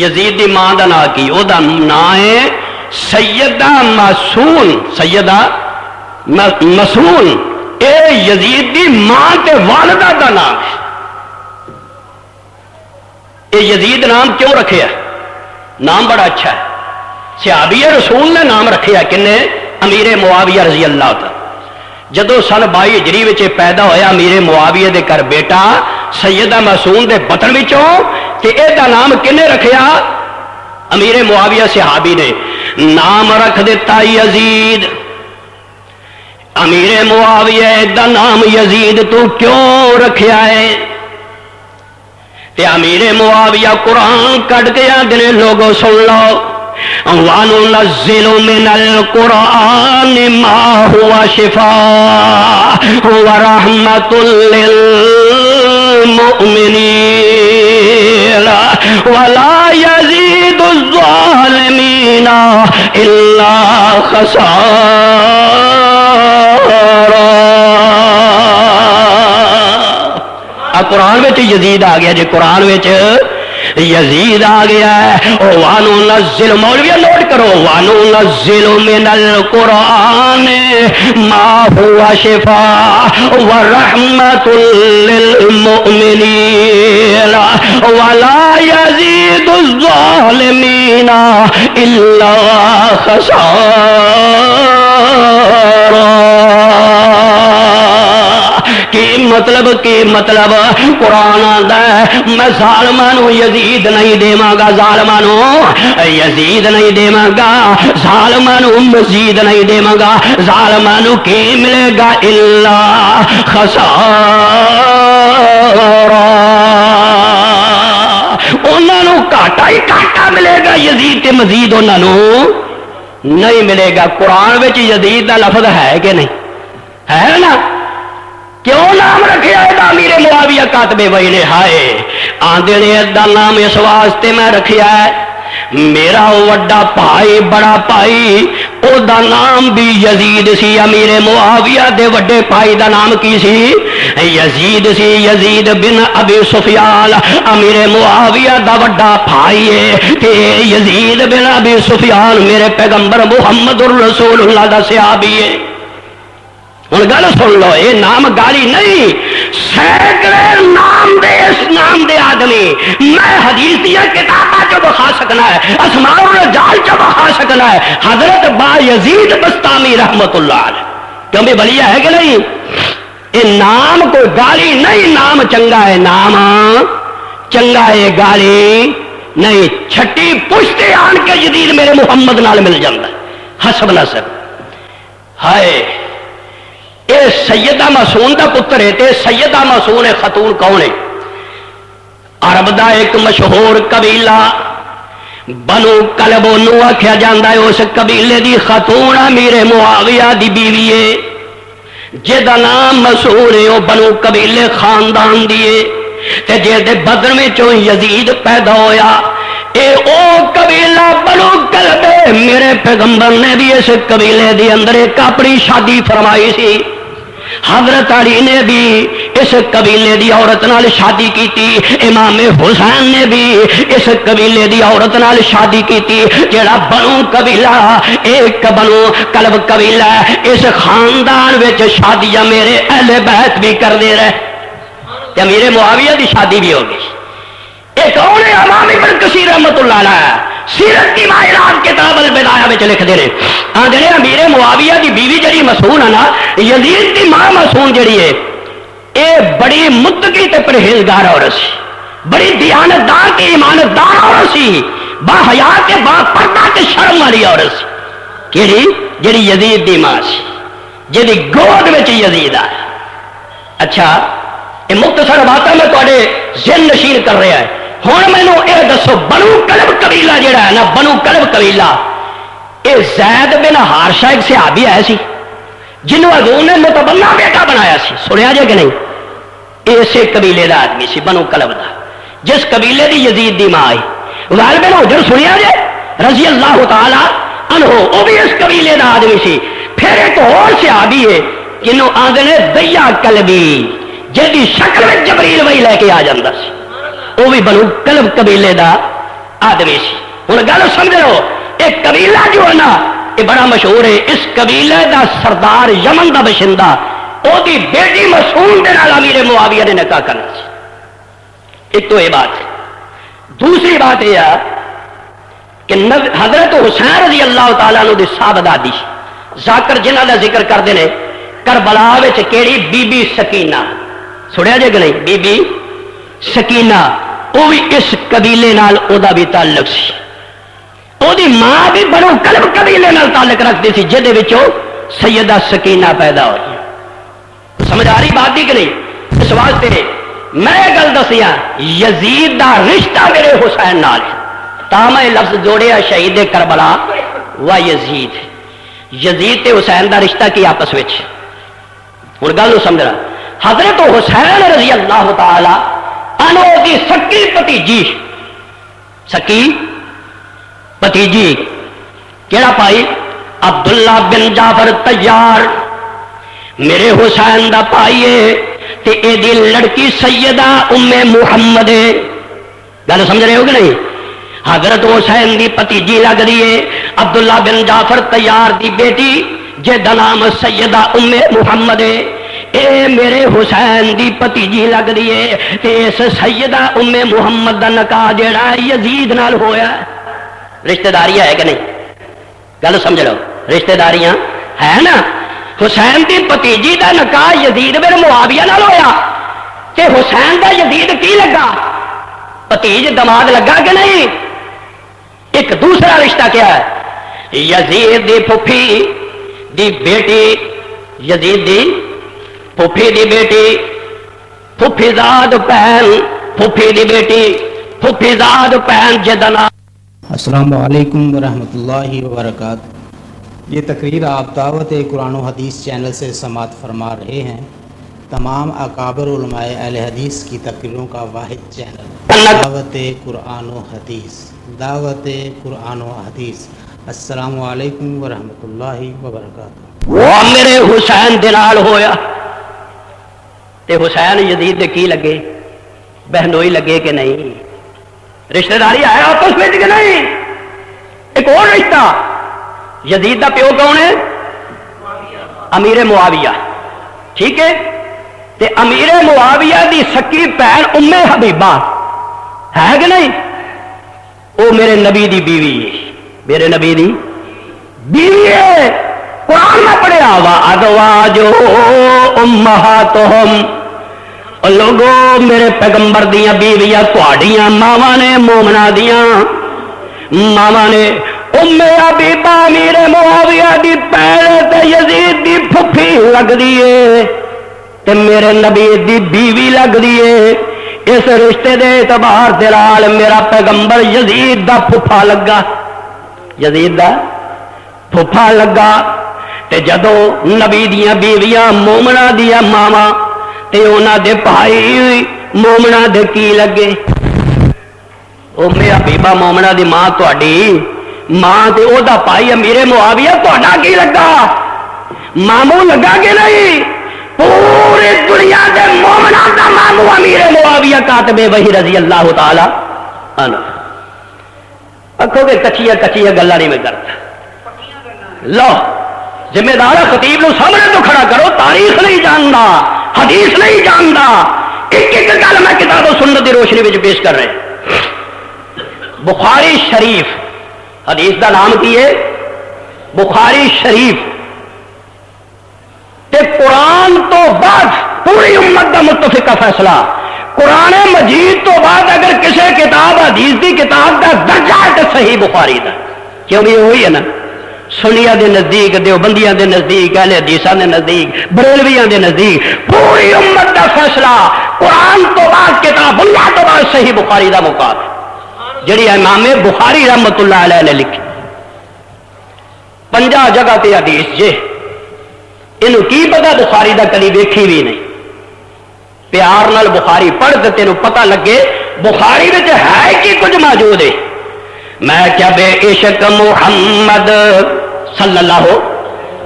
یزید دی ماں دا نام کی او دا نام ہے سیدہ مسون سیدہ مسون اے یزید دی ماں تے والدہ دا نام ہے اے یزید نام کیوں رکھے ہے نام بڑا اچھا ہے صحابی رسول نے نام رکھے ہے کنے امیر معاویہ رضی اللہ تعالی جدو سن 22 ہجری وچ پیدا ہویا امیر معاویہ دے کر بیٹا سیدہ مسون دے بطن وچوں تے اے دا نام کنے رکھیا امیر معاویہ صحابی نے نام رکھ دیتا یزید امیر معاویہ دا نام یزید تو کیوں رکھیا ہے تے امیر معاویہ قرآن کٹ کے آدھے لوگوں سن لو وَنُنَزِّلُ مِنَ الْقُرْآنِ مَا هُوَ شِفَاءٌ وَرَحْمَةٌ لِّلْمُؤْمِنِينَ وَلَا يَزِيدُ الظَّالِمِينَ إِلَّا خَسَارًا قرآن میں یزید آ گیا جی قرآن میں یزید آ گیا ہے. وانو نزل مولوی نوٹ کرو وانو نزل من القرآن ما هو شفاء ورحمۃ للمؤمنین ولا یزید الظالمین الا خسارا. کی مطلب قرآن آتا ہے میں ظالمانو یزید نہیں دیواں گا, ظالمانو یزید نہیں دیواں گا, ظالمانو مزید نہیں دیواں گا, ظالمانو کی ملے گا الا خسارا. انہوں گھاٹا ہی گھاٹا ملے گا, یزید تے مزید انہوں نہیں ملے گا. قرآن وچ یزید دا لفظ ہے کہ نہیں ہے نا؟ کیوں نام رکھیا ہے امیر معاویہ کاتب وحی نے؟ ہائے آندے نے دا نام اس واسطے میں رکھیا ہے میرا وڈا بھائی بڑا بھائی او دا نام بھی یزید سی. امیر معاویہ دے وڈے بھائی دا نام کی سی؟ یزید سی. یزید بن ابی سفیان امیر معاویہ دا وڈا بھائی ہے تے یزید بن ابی سفیان میرے پیغمبر محمد الرسول اللہ دا صحابی ہے. ہوں گل سن لو, یہ نام گالی نہیں, سینکڑے نام دے اس نام دے آدمی میں حدیث دیا کتاباں چ بخا سکنا ہے, اسماء الرجال چ بخا سکنا ہے. حضرت با یزید بستامی رحمت اللہ علیہ کیوں بھی بلیا ہے کہ نہیں؟ یہ نام کوئی گالی نہیں, نام چنگا ہے, نام چنگا ہے, گالی نہیں. چھٹی پشتے آن کے جدید میرے محمد نال مل جاتا ہے حسب نسب. ہائے اے سیدہ معصوم دا پتر ہے. تے سیدہ معصوم خاتون کون ہے؟ عرب دا ایک مشہور قبیلہ بنو کلب نو آکھیا جاندا ہے. اس قبیلے دی خاتون امیر معاویہ دی بیوی ہے جہدا نام مسعود ہے. وہ بنو قبیلے خاندان دی ہے تے جے بدر وچوں یزید پیدا ہویا. اے او قبیلہ بنو کلب میرے پیغمبر نے بھی اس قبیلے دی اندر ایک اپنی شادی فرمائی سی. حضرت علی نے بھی اس قبیلے دی عورت نال شادی کیتی. امام حسین نے بھی اس قبیلے دی عورت نال شادی کیتی. جڑا بنو قبیلہ ایک بنو کلب قبیلہ اس خاندان وچ شادیاں میرے اہل بیت بھی کردے رہے تے امیر معاویہ دی شادی بھی ہو گئی. ایک کون ہے؟ امام ابن کثیر رحمت اللہ علیہ سیرت کی ماہرات کتاب البدایہ وچ لکھدے نے آندے نے امیر معاویہ دی بیوی جڑی مسعود ہے نا, یزید دی ماں مسعود جڑی ہے اے بڑی متقی تے پرہیزگار عورت سی, بڑی دیانتدار تے ایماندار عورت سی, با حیا تے با پردہ تے شرم والی عورت سی. کیڑی؟ جڑی یزید دی ماں سی, جڑی گود وچ یزید آیا. اچھا یہ مختصر باتیں میں تواڈے ذہن نشین کر رہا ہے. ہوں مینو یہ دسو بنو کلب قبیلہ جڑا ہے نا, بنو کلب قبیلہ یہ زید بن حارثہ ایک صحابی آیا سی جنہوں حضور نے متبنہ بیٹا بنایا سی. سنیا جائے کہ نہیں؟ اسے قبیلے دا آدمی سی بنو کلب دا, جس قبیلے دی یزید دی ماں آئی. وائل بن حجر سنیا جائے رضی اللہ تعالی عنہ, وہ بھی اس قبیلے دا آدمی سی. پھر ایک اور صحابی ہے جنہوں آندے نے دیا کلبی, جہی شکل میں جبریل وہی لے کے آ جاتا سی, وہ بھی بنو کلب قبیلے دا آدمی سی. ہوں گل سمجھ لو, ایک قبیلہ جو ہے نا یہ بڑا مشہور ہے. اس قبیلے دا سردار یمن دا بشندہ وہ دی بیٹی مسعود دے نال امیر معاویہ نے نکاح کرنا سی. ایک تو یہ بات ہے. دوسری بات یہ ہے کہ حضرت حسین رضی اللہ تعالیٰ عنہ دی صاحب دادی ذاکر جنہ دا ذکر کرتے ہیں کربلا وچ کیڑی بی بی سکینہ. سنیا جے کہ نہیں؟ بی بی سکینہ وہ بھی اس قبیلے نال او دا بھی تعلق سی. او دی ماں بھی بنو کلب قبیلے نال تعلق رکھتی سی جہدے وچوں سیدہ سکینہ پیدا ہوئی. سمجھ آ رہی بات دی کہ نہیں؟ اس واسطے میں گل دسیا یزید دا رشتہ میرے حسین نال ہے. تا میں لفظ جوڑیا شہید کربلا و یزید. یزید تے حسین دا رشتہ کی آپس وچ؟ ہن گل سمجھنا. حضرت حسین رضی اللہ تعالی عنہ دی سکی بھتیجی, سکی بھتیجی کیڑا پائی؟ عبداللہ بن جعفر طیار میرے حسین دا پائی ہے تے اے دی لڑکی سیدہ ام محمد ہے. گل سمجھ رہے ہو کہ نہیں؟ حضرت حسین دی بھتیجی لگدی ہے عبداللہ بن جعفر طیار دی بیٹی جہدا نام سیدہ ام محمد ہے، اے میرے حسین دی بھتیجی لگدی ہے تے اس سیدہ ام محمد دا نکاح جڑا یزید نال ہویا ہے۔ رشتہ داری ہے کہ نہیں؟ گل سمجھ لو، رشتہ داریاں ہے نا۔ حسین دی بھتیجی دا نکاح یزید بن معاویہ نال ہویا تے حسین دا یزید کی لگا؟ بھتیج دماد لگا کہ نہیں؟ ایک دوسرا رشتہ کیا ہے؟ یزید دی پھپھی دی بیٹی، یزید دی پھپھی دی بیٹی، پھپھی زاد بہن، پھپھی دی بیٹی، پھپھی زاد بہن جہدا نام۔ السلام علیکم ورحمۃ اللہ وبرکاتہ۔ یہ تقریر آپ دعوت قرآن و حدیث چینل سے سماعت فرما رہے ہیں۔ تمام اکابر علماء اہل حدیث کی تقریروں کا واحد چینل دعوت قرآن و حدیث، دعوت قرآن و حدیث۔ السلام علیکم ورحمۃ اللہ وبرکاتہ۔ وہ میرے حسین دے نال ہویا تے حسین یزید دے کی لگے؟ بہنوئی لگے کہ نہیں؟ رشتہ داری ہے آپس میں کہ نہیں؟ ایک اور رشتہ، یزید دا پیو کون ہے؟ امیر معاویہ، ٹھیک ہے؟ تے امیر معاویہ دی سکی بہن ام حبیبہ ہے کہ نہیں؟ وہ میرے نبی دی بیوی ہے، میرے نبی دی بیوی ہے۔ قرآن میں پڑھیا وَأَزْوَاجُهُ أُمَّهَاتُهُمْ، لوگو میرے پیغمبر دیاں بیویاں تہاڈیاں ماواں نے، مومنا دیاں ماواں نے۔ ام حبیبہ امیر معاویہ دی بہن تے یزید دی پھپھی لگدی ہے تے میرے نبی دی بیوی لگدی ہے۔ اس رشتے دے اعتبار دے نال میرا پیغمبر یزید دا پھپھا لگا، یزید دا پھپھا لگا۔ تے جدو نبی دیاں بیویاں مومنا دیاں ماواں تے انہاں دے بھائی مومنا دے کی لگے؟ ام حبیبہ مومنا دی ماں تہاڈی ماں تے او دا بھائی امیر معاویہ تہاڈا کی لگا؟ ماموں لگا کہ نہیں؟ پوری دنیا دے مومنا دا ماموں امیر معاویہ کاتب وحی رضی اللہ تعالی عنہ۔ آکھو کہ کچیاں کچیاں گلاں نہیں میں کرتا، لو ذمہ دار خطیب نو سامنے تو کھڑا کرو، تاریخ نہیں جاندا، حدیث نہیں جاندا۔ ایک ایک گل میں کتاب و سنت دی روشنی وچ پیش کر رہے۔ بخاری شریف حدیث دا نام کی ہے؟ بخاری شریف۔ تے قرآن تو بعد پوری امت دا متفقہ فیصلہ، قرآن مجید تو بعد اگر کسی کتاب حدیث دی کتاب دا درجہ ہے تو صحیح بخاری دا، کیوں بھی وہی ہے نا؟ سنیاں دے نزدیک، دیوبندیاں دے نزدیک، اہل حدیثاں دے نزدیک، بریلویاں دے نزدیک پوری امت دا فیصلہ قرآن تو بعد کتاب اللہ تو بعد صحیح بخاری دا مقام ہے، جڑی امام بخاری رحمت اللہ علیہ نے لکھی۔ 50 جگہ تے حدیث جے انہوں کی پتا بخاری دا کلی ویکھی بھی نہیں۔ پیار نال بخاری پڑھ تے تینوں پتہ لگے بخاری وچ ہے کی کچھ موجود ہے۔ میں کیا بے عشق محمد صلی اللہ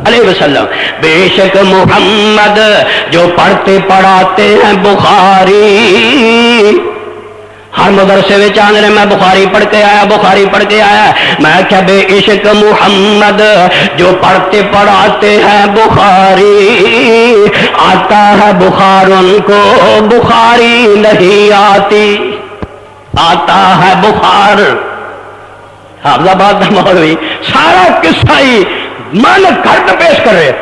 علیہ وسلم، بے شک محمد جو پڑھتے پڑھاتے ہیں بخاری، ہر مدرسے میں چاند نے میں بخاری پڑھ کے آیا، بخاری پڑھ کے آیا۔ میں کیا بے عشق محمد جو پڑھتے پڑھاتے ہیں بخاری، آتا ہے بخار ان کو بخاری نہیں آتی، آتا ہے بخار۔ حافظ آباد کا مولوی سارا قصہ ہی من گھٹ پیش کر رہے۔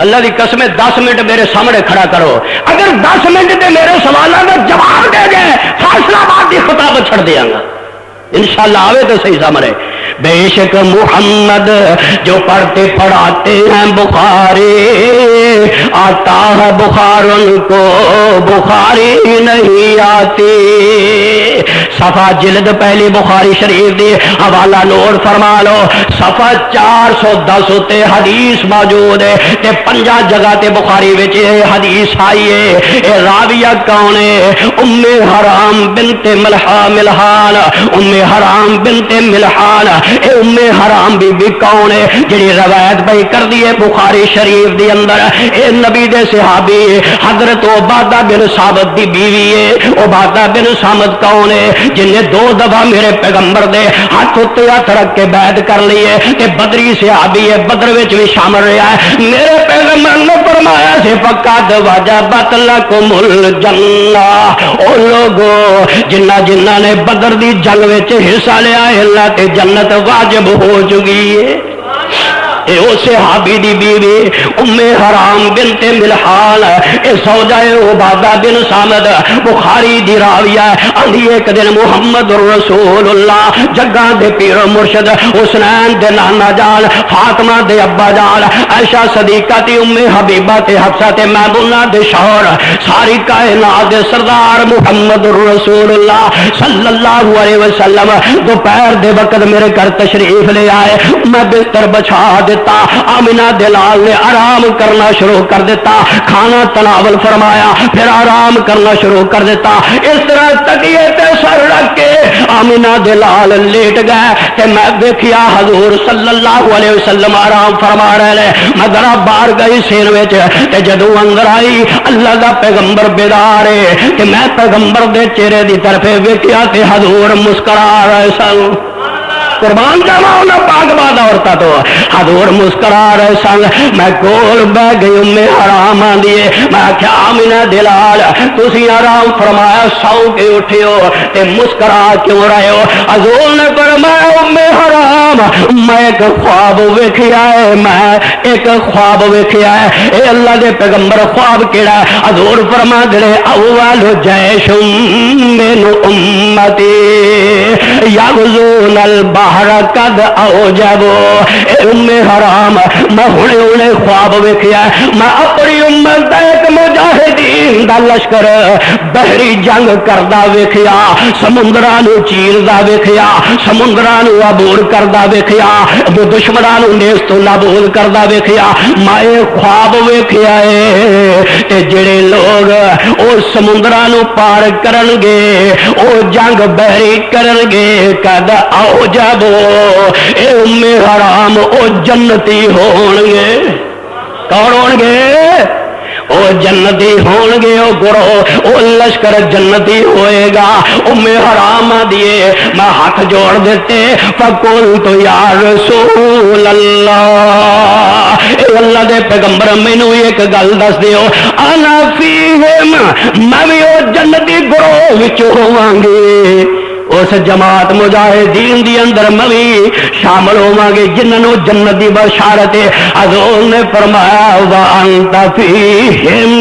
اللہ کی قسم 10 منٹ میرے سامنے کھڑا کرو، اگر 10 منٹ تے میرے سوالوں کا جواب دے گئے فیصلہ آباد کی خطاب چھڑ دیا گا انشاءاللہ۔ آوے تو صحیح سامنے، بے شک محمد جو پڑھتے پڑھاتے ہیں بخاری، آتا ہے بخار ان کو بخاری نہیں آتی۔ صفحہ جلد پہلی بخاری شریف دی حوالہ نوٹ فرما لو، صفحہ 410 تے حدیث موجود ہے تے 50 جگہ تے بخاری وچ حدیث آئی ہے۔ اے راویہ کون ہے؟ ام حرام بنت ملحان، ام حرام بنت ملحان۔ اے ام حرام بی بی کون ہے جڑی روایت بھائی کر دی ہے بخاری شریف دی اندر؟ اے نبی دے صحابی حضرت عبادہ بن صامت دی بیوی ہے. عبادہ بن صامت کون ہے؟ جن نے 2 دفعہ میرے پیغمبر دے ہاتھ اتنے ہاتھ رکھ کے بیعت کر لی ہے کہ بدری صحابی ہے, بدر وچ بھی شامل رہا ہے. میرے پیغمبر نے فرمایا سے فقط وجبت لکم الجنہ. او لوگو جنہ نے بدر دی جنگ وچ حصہ لیا ہے اللہ تے جنت واجب ہو چکی ہے. اے او صحابی دی بیوی ام حرام بنت ملحان اے زوجہ عبادہ بن صامت بخاری دی راویہ آندھی ایک دن محمد رسول اللہ جگہ دے پیر مرشد حسنین دے نانا جان فاطمہ دے ابا جان عائشہ صدیقہ تے ام حبیبہ تے حفصہ تے میمونہ دے شوہر ساری کائنات دے سردار محمد رسول اللہ صلی اللہ علیہ وسلم دوپہر دے وقت میرے گھر تشریف لے آئے. میں بستر بچھا دیتا, آمنہ دلال نے آرام کرنا شروع کر دیتا, کھانا تناول فرمایا پھر آرام کرنا شروع کر دیتا. اس طرح تکیے تے سر رکھ کے آمنہ دلال لیٹ گئے تے میں دیکھیا حضور صلی اللہ علیہ وسلم آرام فرما رہے. میں ذرا باہر گئی سین وچ تے جدوں اندر آئی اللہ دا پیغمبر بیدار ہے کہ میں پیغمبر دے چہرے دی طرف ویکھیا تے حضور مسکرا رہے سن. قربان جاوا انہاں پاک باد عورتاں تو حضور مسکرا رہے سن. میں کول بہ گئی ام حرام آندی ہے. میں آخیا آمنہ دلال تسی آرام فرمایا سو کے اٹھیو تے مسکرا کیوں رہے ہو؟ حضور نے فرمایا ام حرام میں ایک خواب ویکھیا ہے, میں ایک خواب ویکھیا ہے. اے اللہ دے پیغمبر خواب کیڑا ہے؟ حضور فرما دے اول جیش من امتی یغزون البحر قد اوجبو. اے ام حرام میں ہونے خواب ویکھیا ہے, میں اپنی امت دا ایک مجاہدین دا لشکر بحری جنگ کردا ویکھیا, سمندراں نو چیردا ویکھیا, سمندراں نو عبور کردا ویکھیا, دشمناں نو نیست و نابود کردا ویکھیا. میں خواب ویکھیا ہے تے جڑے لوگ او سمندراں نو پار کرن گے او جنگ بحری کرن گے قد اوجبو. اے ام حرام او جنتی ہون گے. کون ہون گے؟ او جنتی ہون گے. او گروہ او لشکر جنتی ہوئے گا. ام حرام دیے میں ہاتھ جوڑ دیتے فقلت یا رسول اللہ, اے اللہ دے پیغمبر مینوں ایک گل دس دیو انا فیہم میں بھی او جنتی گروہ وچ ہوواں گی. اس جماعت مجاہدین دی اندر میں شامل ہوواں گے جنہاں نوں جنت دی بشارت ہے. حضور نے فرمایا وانت فیہم,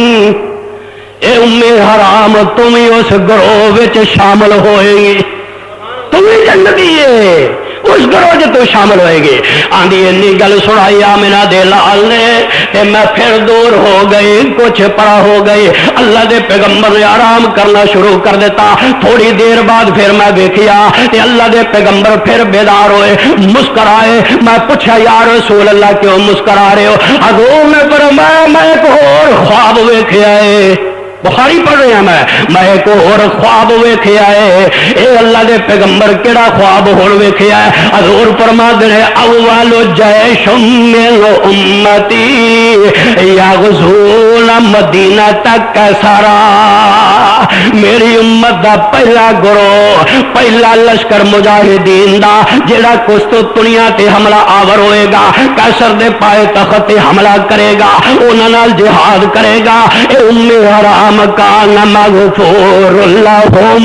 اے ام حرام تم ہی اس گروہ وچ شامل ہوئے گی, تم ہی جنتی ہے, اس گروہ جو تو شامل ہوئے گی. آندھی انی گل سنائی آمنہ دلال نے تے میں پھر دور ہو گئی, کچھ پڑا ہو گئی. اللہ دے پیغمبر نے آرام کرنا شروع کر دیتا. تھوڑی دیر بعد پھر میں دیکھیا تے اللہ دے پیغمبر پھر بیدار ہوئے, مسکرائے. میں پوچھا یا رسول اللہ کیوں مسکرا رہے ہو؟ حضور نے فرمایا میں ایک اور خواب ویکھیا ہے. بخاری پڑھ رہے ہیں میں ایک اور خواب ویکھیا ہے. اے اللہ دے پیغمبر کیڑا خواب ہون ویکھیا ہے؟ حضور فرما دے اول جیش من امتی یغزون مدینہ تک سارا. میری امت دا پہلا گروہ, پہلا لشکر مجاہدین دا جڑا قسطنطنیہ تے حملہ آور ہوئے گا, قیصر دے پائے تخت تے حملہ کرے گا, انہاں نال جہاد کرے گا. اے ام حرام کان مغفور لہم,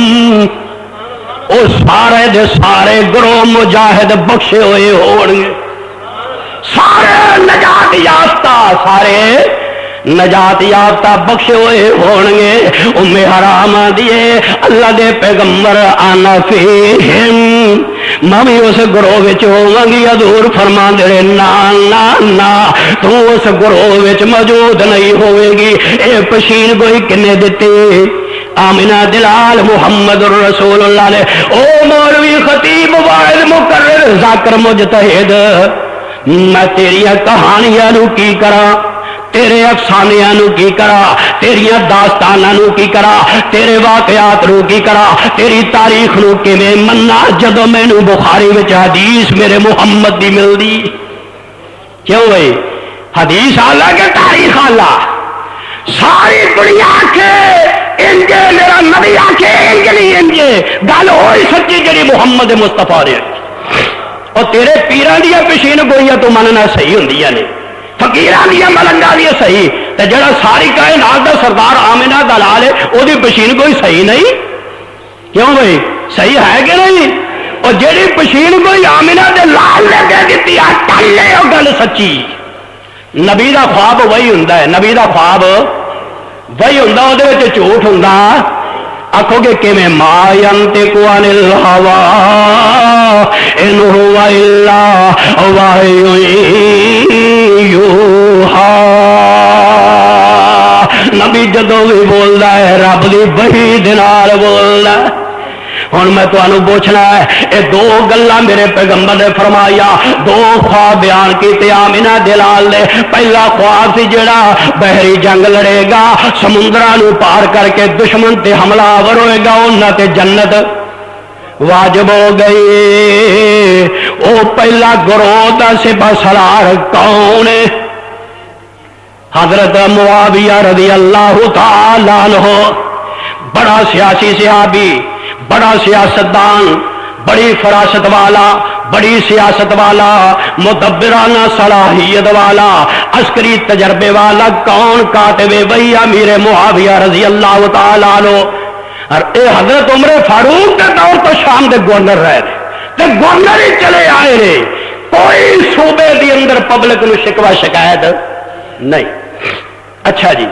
او سارے دے سارے گروہ مجاہد بخشے ہوئے ہون گے, سارے نجات یافتہ, سارے نجات یافتہ بخشے ہوئے ہون گے. ام حرام دیے اللہ دے پیغمبر آنا فیہم میں بھی اس گروہ وچ ہوواں گی. حضور فرما دے نا نا نا تو اس گروہ وچ موجود نہیں ہوئے گی. اے پشین گوئی کنے دتی؟ آمنہ دلال محمد رسول اللہ نے. او مولوی خطیب واعظ مقرر ذاکر مجتہد, میں تیری کہانیاں نو کی کراں, تیرے افسانیاں نو کی کرا, تیریاں داستاناں نو کی کرا, تیرے واقعات نو کی کرا, تیری تاریخ نو کیویں مننا جدوں مینوں بخاری وچ حدیث میرے محمد دی ملدی. کیوں بھائی حدیث آلہ کے تاریخ آلہ ساری دنیا کے انجے میرا نبی آکھے انجے نہیں انجے گل ہوئی سچی جڑی محمد مصطفیٰ نے اور تیرے پیران دیا پشین گوئیاں تو مننا صحیح ہوندیاں نے فقیران دیا ملنگا دیا صحیح تے جڑا ساری کائنات دا سردار آمنہ دلال ہے وہ دی پشین گوئی صحیح نہیں کیوں بھائی صحیح ہے کہ نہیں اور جڑی پشین گوئی آمنہ دے لال نے دے دیتی ہے ٹلے وہ گل سچی نبی دا خواب وہی ہوندا ہے نبی دا خواب وہی ہوندا وہ دے وچ جھوٹ ہوندا آکھو گے کہ میں ما ينطق عن الهوى ان هو الا وحی یوحی نبی جدوں بھی بولدا ہے رب دی وحی دے نال بولدا ہے ہن میں تانوں پوچھنا ہے اے دو گلاں میرے پیغمبر نے فرمایا دو خواب بیان کیتے آمنہ دلال نے پہلا خواب سی جڑا بحری جنگ لڑے گا سمندراں نو پار کر کے دشمن تے حملہ آور ہوئے گا انہاں تے جنت واجب ہو گئی او پہلا گروہ دا سپہ سالار کون ہے حضرت معاویہ رضی اللہ تعالی عنہ بڑا سیاسی صحابی بڑا سیاستدان بڑی فراست والا بڑی سیاست والا مدبرانہ صلاحیت والا عسکری تجربے والا کون کاتب وہی امیر معاویہ رضی اللہ تعالی عنہ اور اے حضرت عمر فاروق کے دور تو شام دے گورنر رہے تے گورنر ہی چلے آئے رہے کوئی صوبے دی اندر پبلک نو شکوہ شکایت نہیں اچھا جی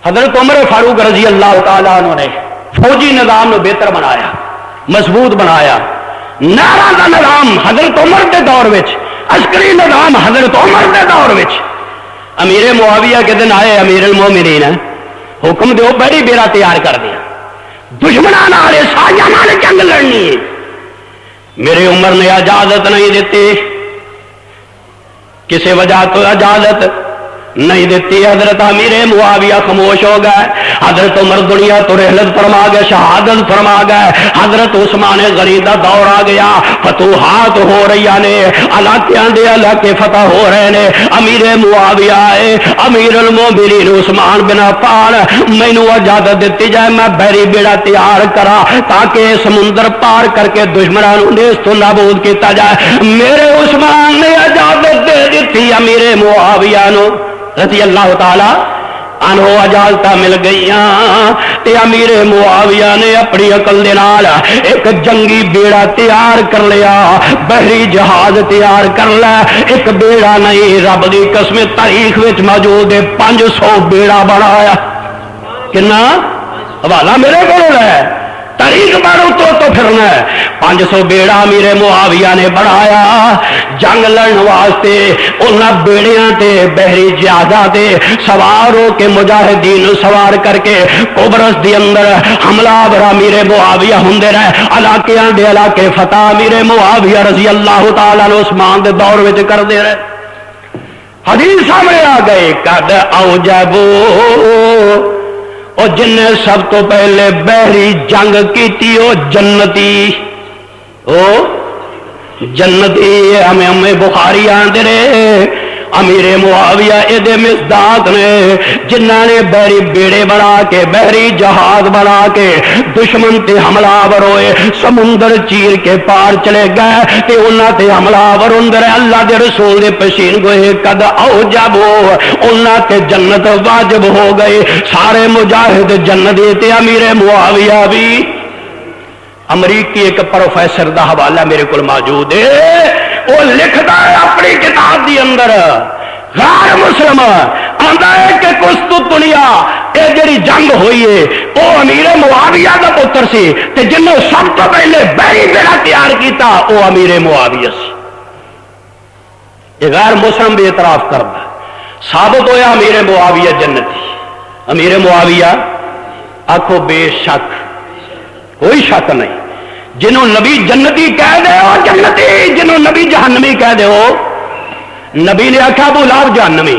حضرت عمر فاروق رضی اللہ تعالی عنہ نے فوجی نظام نو بہتر بنایا مضبوط بنایا نعرہ دا نظام حضرت عمر دے دور وچ عسکری نظام حضرت عمر دے دور وچ امیر معاویہ کے دن آئے امیر المومنین حکم دیو بڑی بیڑا تیار کر دیا دشمناں نال سایہ نال جنگ لڑنی ہے میرے عمر نے اجازت نہیں دیتی کسی وجہ تو اجازت نہیں دیتی حضرت امیر معاویہ خاموش ہو گئے حضرت عمر دنیا تو رحلت فرما گئے شہادت فرما گئے حضرت عثمان غنی دا دور آ گیا فتوحات ہو رہی نے علاقیاں دے علاقے فتح ہو رہے نے امیر معاویہ آئے امیر المومنین عثمان بن عفان مینوں اجازت دیتی جائے میں بحری بیڑا تیار کرا تاکہ سمندر پار کر کے دشمناں نوں نیست و نابود کیتا جائے میرے عثمان نے اجازت دے دیتی امیر معاویہ نو رضی اللہ تعالی عنہ اجازتاں مل گئیاں تے امیر معاویہ نے اپنی عقل دے نال ایک جنگی بیڑا تیار کر لیا بحری جہاز تیار کر لیا ایک بیڑا نہیں رب دی قسم تاریخ وچ موجود ہے 500 بیڑا بنایا کنا حوالہ میرے کول ہے تاریخ بارو تو پھرنا ہے 500 بیڑا امیر معاویہ نے بڑھایا جنگ لڑن واسطے انہاں بیڑیاں تے بحری جہازاں تے سوار ہو کے مجاہدین سوار کر کے قبرص دی اندر حملہ آور امیر معاویہ ہوندے رہے علاقیاں دے علاقے فتح امیر معاویہ رضی اللہ تعالی عنہ عثمان دے دور وچ کردے رہے حدیث سامنے آ گئے قد اوجبو اور جن نے سب تو پہلے بحری جنگ کی تھی وہ جنتی ہمیں بخاری آندے رہے امیر معاویہ ادے مصداق نے جنہاں نے بحری بیڑے بنا کے بحری جہاز بنا کے دشمن تے حملہ آور ہوئے سمندر چیر کے پار چلے گئے تے انہاں تے حملہ آور اندر اللہ دے رسول دے پشین گوئے قد اوجبو انہاں تے جنت واجب ہو گئے سارے مجاہد جنتی تے امیر معاویہ بھی امریکی ایک پروفیسر دا حوالہ میرے کو موجود ہے وہ لکھتا ہے اپنی کتاب دی اندر غیر مسلم آندا ہے کہ قسطنطنیہ اے جڑی جنگ ہوئی ہے وہ امیر معاویہ دا پتر سی تے جن نے سب تو پہلے بحری بیڑا تیار کیتا وہ امیر معاویہ سی یہ غیر مسلم بھی اعتراف کرتا ثابت ہویا امیر معاویہ جنتی امیر معاویہ آکھو بے شک کوئی شک نہیں جنہوں نبی جنتی کہہ دے ہو جنتی جنہوں نبی جہنمی کہہ دے ہو نبی نے آکھا ابو لہب جہنمی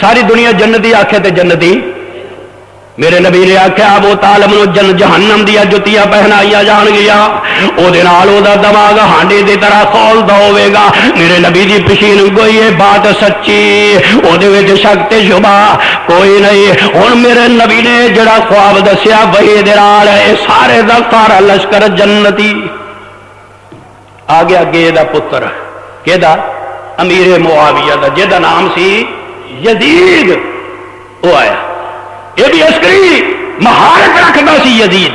ساری دنیا جنتی آکھے تے جنتی میرے نبی نے آخیا ابو طالب نو جہنم دیا جتیاں پہنائی جان گیا، وہ دماغ ہانڈی کی طرح کھولتا ہوے گا۔ میرے نبی دی پشین گوئی یہ بات سچی، وہ شک تے شبہ کوئی نہیں۔ ہن میرے نبی نے جڑا خواب دسیا وہی دال ہے، سارے دا سارا لشکر جنتی آ گیا۔ اگے دا پتر کہ امیر معاویہ دا جہدا نام سی یزید، وہ آیا۔ یہ بھی عسکری مہارت رکھتا سی یزید۔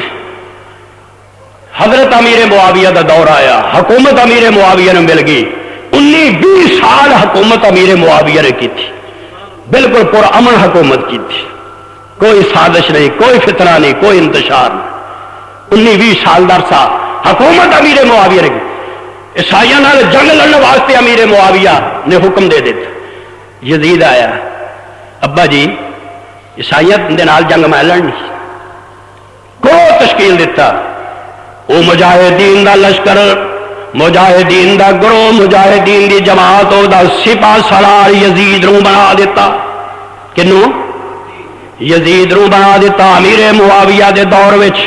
حضرت امیر معاویہ دا دور آیا، حکومت امیر معاویہ نے مل گئی۔ 19-20 سال حکومت امیر معاویہ نے کی تھی، بالکل پرامن حکومت کی تھی، کوئی سازش نہیں، کوئی فتنہ نہیں، کوئی انتشار نہیں۔ 19-20 سال عرصہ حکومت امیر معاویہ نے کی۔ عیسائیوں نال جنگ لڑنے واسطے امیر معاویہ نے حکم دے دیتا۔ یزید آیا، ابا جی عیسائیت دے نال جنگ میں لڑنی، کو تشکیل دیتا۔ وہ مجاہدین دا لشکر، مجاہدین دا گروہ، مجاہدین دی جماعت، دا سپاہ سالار یزید نو بنا دیتا۔ کنوں؟ یزید نو بنا دیتا امیر معاویہ دے دور وچ۔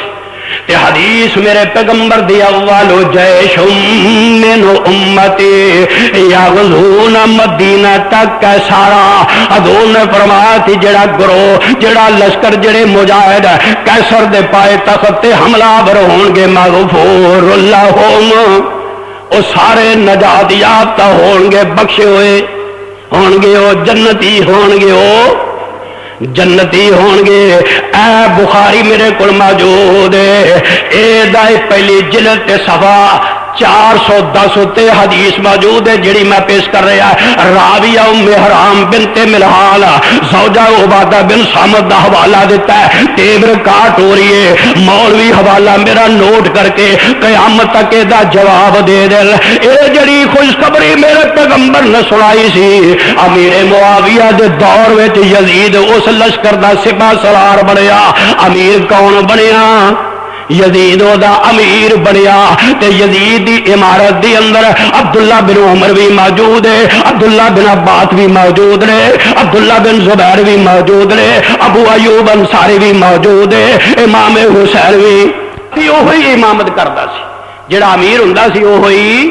تے حدیث میرے پیغمبر دی اول جیش من امتی یغزون مدینہ تک سارا، حضور نے فرمایا تھی جڑا گروہ، جڑا لشکر، جڑے مجاہد کیسر دے پائے تخت تے حملہ آور ہون گے مغفور لہم، او سارے نجات یافتہ ہون گے، بخشے ہوئے ہون گے، او جنتی ہون گے، او جنتی ہون گے۔ اے بخاری میرے کو موجود ہے، اے دائی پہلی جلد تے صفحہ 410 تے حدیث موجود ہے جڑی میں پیش کر رہا ہے۔ راویہ ام حرام بنت ملحال زوجہ عبادہ بن صامت دا حوالہ دیتا ہے، تیبر کاٹ ہو رہی ہے، مولوی حوالہ میرا نوٹ کر کے قیامت تک دا جواب دے دل۔ اے جڑی خوشخبری میرے پیغمبر نے سنائی سی، امیر معاویہ دے دور وچ یزید اس لشکر دا سپاہ سالار بنیا۔ امیر کون بنیا؟ یزید دا امیر بنیا۔ تے یزید دی عمارت دی اندر عبداللہ بن عمر بھی موجود ہے، عبداللہ بن عباس بھی موجود نے، عبداللہ بن زبیر بھی موجود نے، ابو ایوب انصاری بھی موجود ہے، امام حسین بھی وہی امامت کرتا سی۔ جڑا امیر ہوندا سی وہی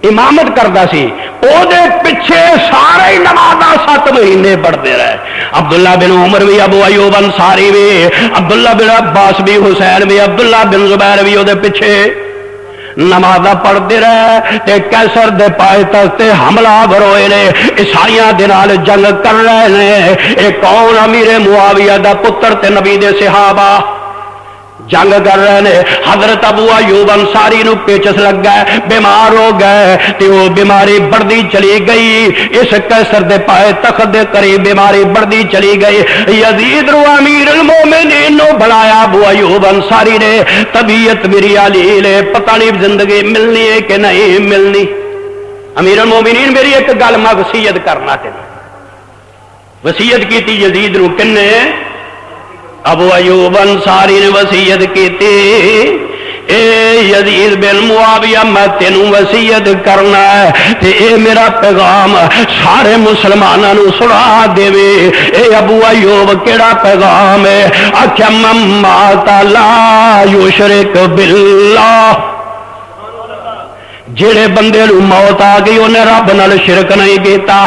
امامت کرتا سی، او دے پیچھے سارے نمازاں 7 مہینے پڑھتے رہے۔ عبداللہ بن عمر بھی، ابو ایوب انصاری بھی، عبداللہ بن عباس بھی، حسین بھی، عبداللہ بن زبیر بھی او دے پیچھے نمازاں پڑھتے رہے۔ تے کیسر دے پائے تخت حملہ بروئے نے، عیسائیاں دے نال جنگ کر رہے نے۔ اے کون؟ امیر معاویہ دا پتر تے نبی دے صحابہ جنگ کر رہے نے۔ حضرت ابو ایوب انصاری نو پیچس لگ گئے، بیمار ہو گئے، تے وہ بیماری بڑھتی چلی گئی۔ اس کیسر دے پائے تخت دے قریب بیماری بڑھتی چلی گئی۔ یزید رو امیر المومنین نو بلایا ابو ایوب انصاری نے، طبیعت میری علیل ہے، پتہ نہیں زندگی ملنی ہے کہ نہیں ملنی۔ امیر المومنین میری ایک گل میں وصیت کرنا تے وصیت کی تھی یزید نو، کنے؟ ابو ایوب انصاری نے وصیت کی تھی، اے یزید بن معاویہ میں تینوں وصیت کرنا ہے تے اے میرا پیغام سارے مسلمانوں نو سنا دے۔ اے ابو ایوب کیڑا پیغام ہے؟ آکھیا من مات لا یشرک باللہ، جڑے بندے نو موت آ گئی انہیں رب نال شرک نہیں کیتا،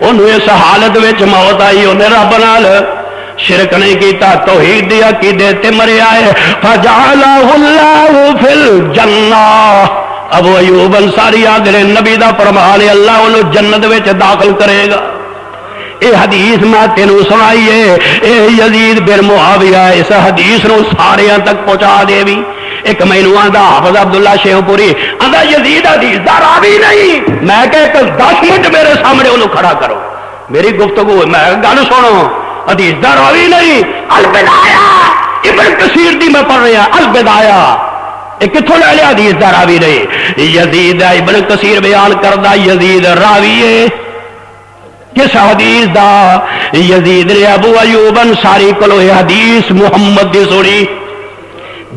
انہوں اس حالت وچ موت آئی انہیں رب نال شرک نہیں کیتا، توحید دی عقیدے تے مریا ہے۔ فجعلہ اللہ فی الجنہ، ابو ایوب انصاری آدھے نبی دا فرمان ہے اللہ انہوں جنت وچ داخل کرے گا۔ اے حدیث میں تینوں سنائیے، اے یزید بن معاویہ اس حدیث نو ساریاں تک پہنچا دے بھی۔ ایک مینوں آندا حافظ عبداللہ شیخ پوری آندا یزید حدیث دا راوی نہیں، میں کہ 10 منٹ میرے سامنے انہوں کھڑا کرو، میری گفتگو میں گل سنو، حدیث دا راوی نہیں۔ البدایہ ابن کثیر دی میں پڑھ رہا، البدایہ یہ کتوں لے لیا؟ حدیث دا راوی نہیں۔ یزید ابن کثیر بیان کردہ یزید راوی ہے کس حدیث دا؟ یزید نے ابو ایوب انصاری کولو حدیث محمد دی سنی،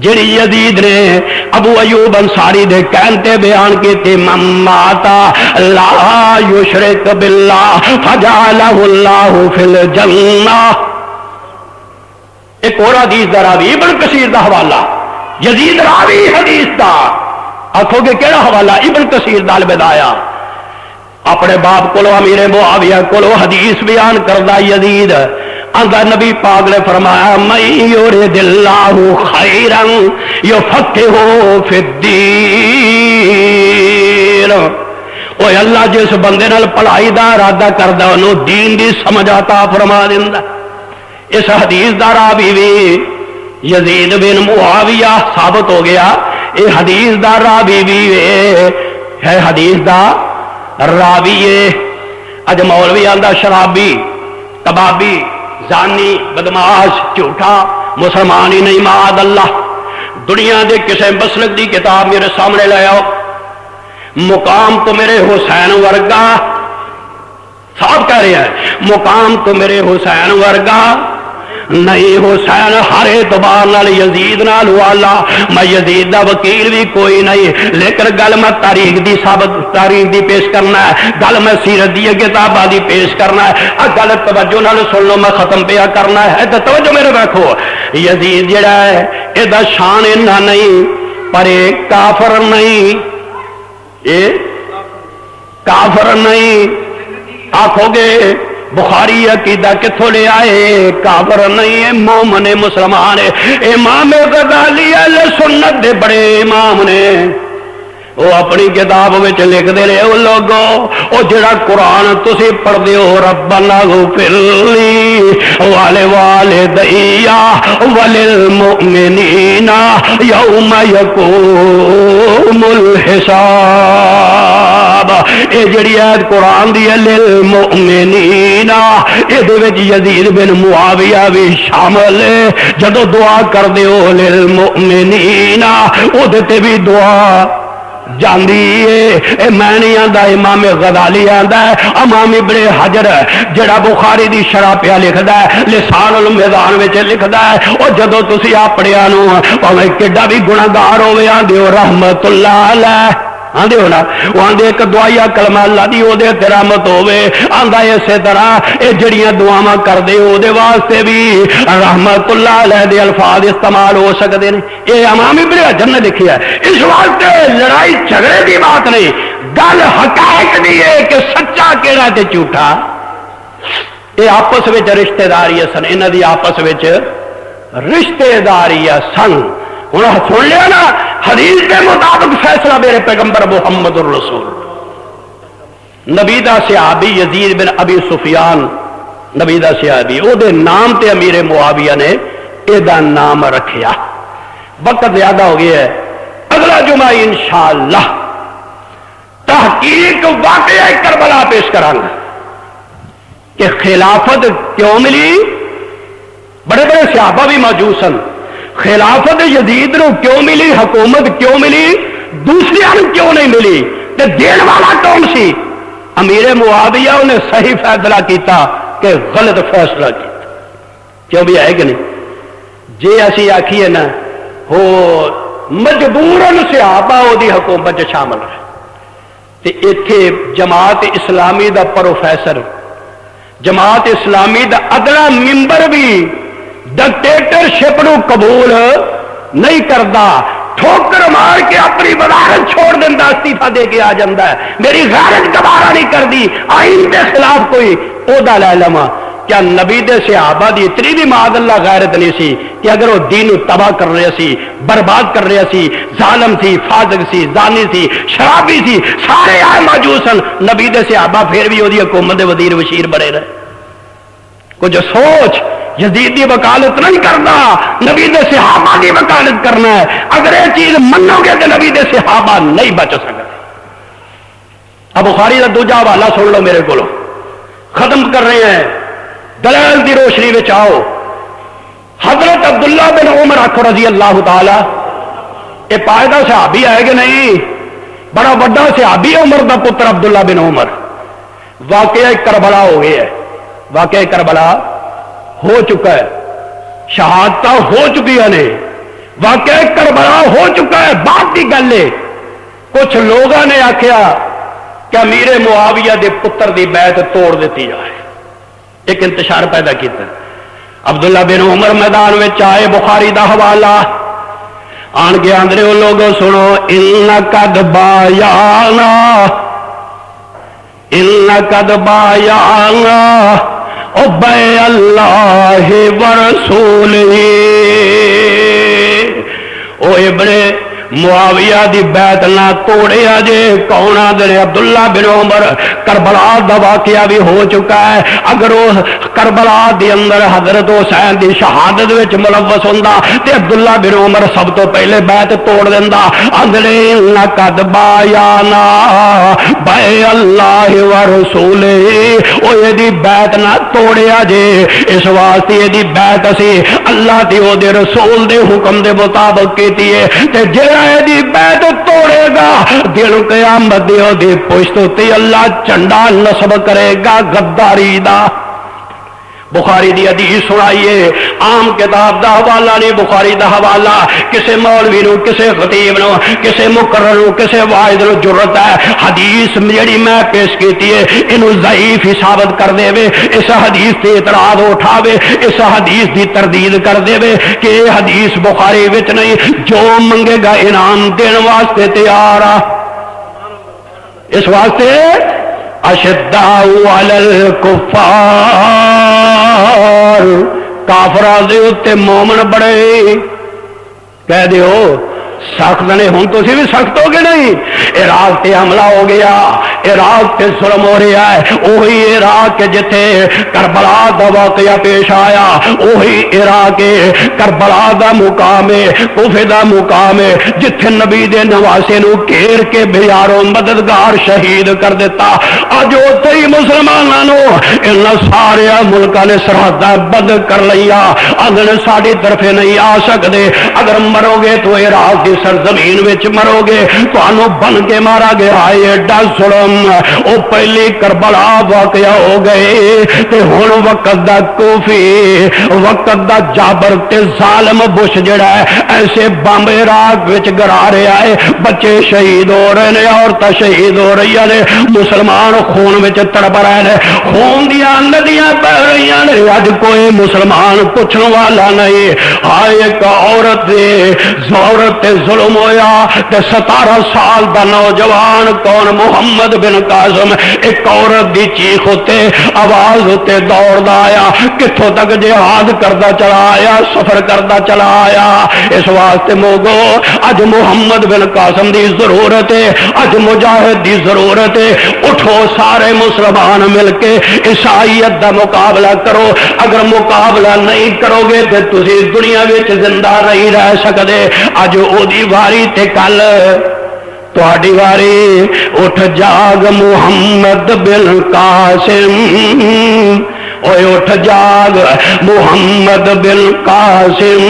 جڑی یزید نے ابو ایوب انصاری دے کہنتے بیان کیتے، من مات لا یشرک باللہ فجعلہ اللہ فی الجنہ، ایک اور حدیث دا راوی ابن کثیر دا حوالہ یزید راوی حدیث دا آکھو گے کیڑا حوالہ ابن کثیر دا البدایہ اپنے باپ کو امیر معاویہ کو حدیث بیان کردہ یزید اندر نبی پاک نے فرمایا میں یرید اللہ خیرا یفقہہ فی الدین اوہ اللہ جس بندے نال بھلائی دا ارادہ کردا انہوں دین دی سمجھ عطا فرما دیندا اس حدیث دا راوی بھی یزید بن معاویہ ثابت ہو گیا یہ حدیث دا راوی بھی ہے حدیث دا راوی اج مولوی آندا شرابی کبابی زانی بدماش جھوٹا مسلمان ہی نہیں معاذ اللہ دنیا دے کسے مسلک دی کتاب میرے سامنے لے آؤ مقام تو میرے حسین ورگا صاحب کہہ رہے ہیں مقام تو میرے حسین ورگا نہیں حسین ہر اعتبار نال یزید نال والا میں یزید دا وکیل بھی کوئی نہیں لیکن گل میں تاریخ دی ثابت تاریخ دی پیش کرنا ہے گل میں سیرت دی کتاباں دی پیش کرنا ہے گل توجہ نال سن لو میں ختم پیا کرنا ہے تے توجہ میرے رکھو یزید جڑا ہے اے دا شان انہا نہیں پر کافر نہیں اے کافر نہیں آکھو گے بخاری عقیدہ کتھوں لے آئے کافر نہیں ہے مومن مسلمان ہے امام غزالی اہل سنت دے بڑے امام نے وہ اپنی کتاب وچ لکھ دے رہے ہو لوگو او جڑا قرآن تسی پڑھ دے ہو ربنا اغفر لی ولوالدیا وللمؤمنین یوم یقوم الحساب اے جڑی آیت قرآن دی ہے للمؤمنین اے دے وچ یزید بن معاویہ بھی شامل ہے جدو دعا کر دے ہو للمؤمنین او دے تے بھی دعا جاندی ہے میں نہیں آندا امام غزالی آندا ہے امام ابن حجر جڑا بخاری دی شرح پہ لکھدا ہے لسان المیزان وچ لکھدا ہے او جدوں تسی اپنیاں نو بھاویں کڈا بھی گناہگار ہوے آندے ہو رحمت اللہ علیہ آندے ہو نا وہ آندے ایک دعائیا کلمہ اللہ دی او دے تے رحمت ہوے آندا اسی طرح اے جڑیاں دعاواں کردے او دے واسطے بھی رحمت اللہ علیہ دے الفاظ استعمال ہو سکدے نے اے امام ابن حجر نے لکھیا ہے اس واسطے لڑائی جھگڑے دی بات نہیں گل حقائق دی ہے کہ سچا کیڑا تے جھوٹا اے آپس وچ رشتہ داری سن انہاں دی آپس وچ رشتہ داری سن ہن سن لیا نا حدیث کے مطابق فیصلہ میرے پیغمبر محمد الرسول نبی دا صحابی یزید بن ابی سفیان نبی دا صحابی او دے نام تے امیر معاویہ نے اے دا نام رکھیا وقت زیادہ ہو گیا ہے اگلا جمعہ انشاءاللہ تحقیق واقعہ کربلا پیش کروں گا کہ خلافت کیوں ملی بڑے بڑے صحابہ بھی موجود سن خلافت یزید نو کیوں ملی حکومت کیوں ملی دوسری کیوں نہیں ملی تے دین والا کون سی امیر معاویہ انہیں صحیح فیصلہ کیتا کہ غلط فیصلہ کیتا کیوں بھی ہے کہ نہیں جے اسی آکھیے نا ہو مجبورن صحابہ او دی حکومت شامل رہے تے ایتھے جماعت اسلامی دا پروفیسر جماعت اسلامی دا اگلا ممبر بھی ڈکٹیٹرشپ نو قبول نہیں کردا ٹھوکر مار کے اپنی وزارت چھوڑ دینا استعفا دے کے آ جاتا ہے میری غیرت گوارا نہیں کرتی آئین کے خلاف کوئی عہدہ لے لواں کیا نبی دے صحابہ دی اتنی بھی معاذ اللہ غیرت نہیں سی کہ اگر وہ دین تباہ کر رہے سی برباد کر رہے سی ظالم سی فاسق سی زانی سی شرابی سی سارے آئے موجود سن نبی دے صحابہ پھر بھی وہی حکومت دے وزیر وشیر بنے رہے کچھ سوچ یزید دی وکالت نہیں کرنا نبی دے صحابہ دی وکالت کرنا ہے اگر یہ چیز منو گے تو نبی دے صحابہ نہیں بچ سکتے اب بخاری کا دوجا حوالہ سن لو میرے کو ختم کر رہے ہیں دلائل دی روشنی میں آؤ حضرت عبداللہ بن عمر رضی اللہ تعالی یہ پائدہ صحابی ہے کہ نہیں بڑا بڑا صحابی عمر دا پتر عبداللہ بن عمر واقعہ کربلا ہو گیا ہے واقعہ کربلا ہو چکا ہے شہادت ہو چکی نے واقعہ کربلا ہو چکا ہے بات کی گل ہے کچھ لوگوں نے آخیا کہ امیر معاویہ دے پتر دی بیعت توڑ دیتی جائے ایک انتشار پیدا کیتا عبداللہ بن عمر میدان میں آئے، بخاری دا حوالہ آن کے آندرے وہ لوگوں سنو، قد بایانا قد بایانا او بے اللہ ورسولہ، او ابن معاویہ دی بیعت نہ توڑیا جے، کون آدھے؟ عبداللہ بن عمر۔ کربلا دا واقعہ بھی ہو چکا ہے، اگر وہ کربلا دی اندر حضرت حسین دی شہادت وچ ملوث ہوندا تے عبداللہ بن عمر سب تو پہلے بیعت توڑ دیندا، آندے لقد بایانا بے اللہ ورسولہ، او یہ دی بیعت نہ توڑیا جے، اس واسطے یہ دی بیعت اسی اللہ دی او دے رسول دے حکم دے مطابق کیتی ہے، تے جڑا دی بیعت توڑے گا دن قیامت دی پشت تے اللہ چنڈا نصب کرے گا غداری دا۔ بخاری دی حدیث سنائیے، عام کتاب دا حوالہ نہیں، بخاری دا حوالہ کسے مولوی نو، کسے خطیب نو، کسے مقرر نو، کسے واعظ نو جرت ہے حدیث جڑی میں پیش کیتی ہے انو ضعیف ہی ثابت کر دے وے، اس حدیث تے اعتراض اٹھاوے، اس حدیث دی تردید کر دے وے کہ یہ حدیث بخاری وچ نہیں، جو منگے گا انعام دین واسطے تیار آ، اس واسطے اشداء علی الکفار، کافراں دے اوتے مومن بڑے، کہہ دیو سخت نے، ہوں تو بھی سخت ہو گئے نہیں، عراق تے حملہ ہو گیا، عراق تے ظلم ہو رہا ہے، وہی عراق کے جتھے کربلا دا واقعہ پیش آیا، وہی عراق کربلا دا مقام ہے، کوفے دا مقام ہے، جتھے نبی دے نواسے نو گھیر کے بیاروں مددگار شہید کر دیتا، اج اوتھے ہی مسلمانوں ان سارے ملکاں نے سرحداں بند کر لیا، اگر ساڈی طرفے نہیں آ سکدے، اگر مرو گے تو عراق کی سرزمین وچ مرو گے، تانوں بن کے مارا گیا، ایڈا ظلم او پہلی کربلا واقعہ ہو گئے، تے ہن وقت دا کوفی، وقت دا جابر تے ظالم بش جڑا ہے ایسے بمب عراق وچ گرا رہا ہے، بچے شہید ہو رہے نے، عورتاں شہید ہو رہی نے، مسلمان خون وچ تڑپ رہے نے، خون دیاں ندیاں بہ رہی نے، اج کوئی مسلمان پوچھن والا نہیں، ہائے ایک عورت تے ظلم ہویا تے 17 سال دا نوجوان کون محمد بن قاسم ایک عورت دی چیخ ہوتے آواز ہوتے دوڑدا آیا، کتھوں تک جہاد کردا چلا آیا، سفر کردا چلا آیا، اس واسطے موگو اج محمد بن قاسم دی ضرورت ہے، اج مجاہد دی ضرورت ہے، اٹھو سارے مسلمان مل کے عیسائیت دا مقابلہ کرو، اگر مقابلہ نہیں کرو گے تے تسی دنیا وچ زندہ نہیں رہ سکدے، اج او دی واری تے کل تہاڈی واری، اٹھ جاگ محمد بن قاسم، اوے اٹھ جاگ محمد بن قاسم،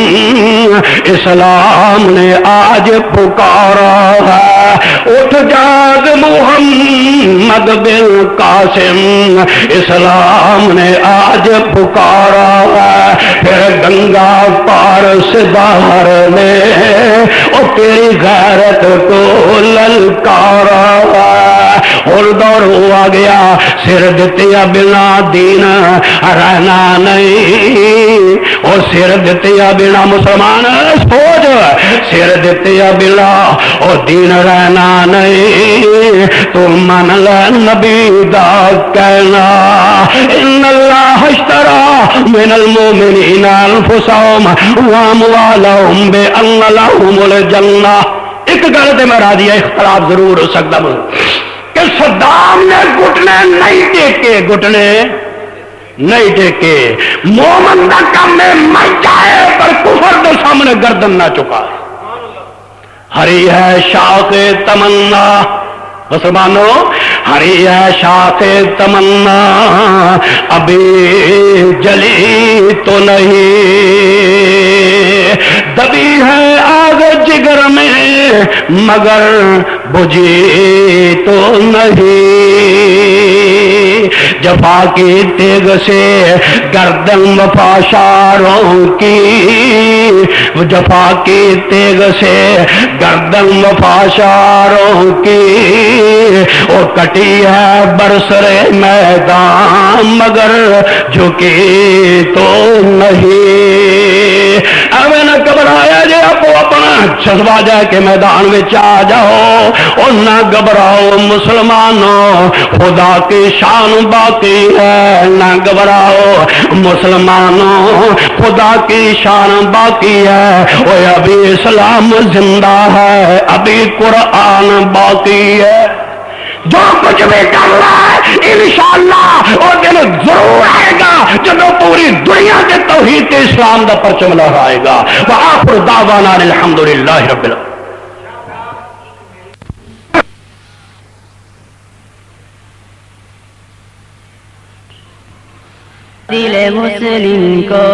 اسلام نے آج پکارا ہے، اٹھ جاگ محمد بن قاسم، اسلام نے آج پکارا ہے، پھر گنگا پار سے باہر نے اور تیری غیرت کو للکارا ہے، اور دور ہوا گیا، سر دتیا بنا دین رہنا نہیں، اور سر دتیا بنا مسلمان سوچ، سر دتیا بنا اور دین رہنا نہیں، تو من لے نبی دا کہنا، ان اللہ اشترى من المؤمنین انفسهم واموالهم بان لهم الجنہ۔ ایک گل تے میں راضی ہے، اختلاف ضرور ہو سکتا کہ صدام نے گھٹنے نہیں ٹیکے، گھٹنے نہیں ٹیکے، مومن دا کام میں مر جائے پر کفر دے سامنے گردن نہ چکائے، ہری ہے شاخ تمنا، مسلمانوں ہری ہے شاخ تمنا، ابھی جلی تو نہیں، دبی ہے آگ جگر میں مگر بجھی تو نہیں، جفا کی تیغ سے گردن وفاشاروں کی، جفا کی تیغ سے گردن وفاشاروں کی، وہ کٹی ہے برسر میدان مگر جھکی تو نہیں۔ اوے نہ گھبرایا جے آپ اپنا جذبہ جائے کہ میدان میں آ جاؤ، اور نہ گھبراؤ مسلمانوں، خدا کی شان باقی ہے، نہ گھبراؤ مسلمانوں، خدا کی شان باقی ہے، وہ ابھی اسلام زندہ ہے، ابھی قرآن باقی ہے۔ جو کچھ بھی کر رہا ہے انشاءاللہ وہ دن ضرور آئے گا جب وہ پوری دنیا کے توحید کے اسلام کا پرچم لہرائے گا۔ وآخر دعوانا الحمدللہ رب العالمین۔ دل مسلم کو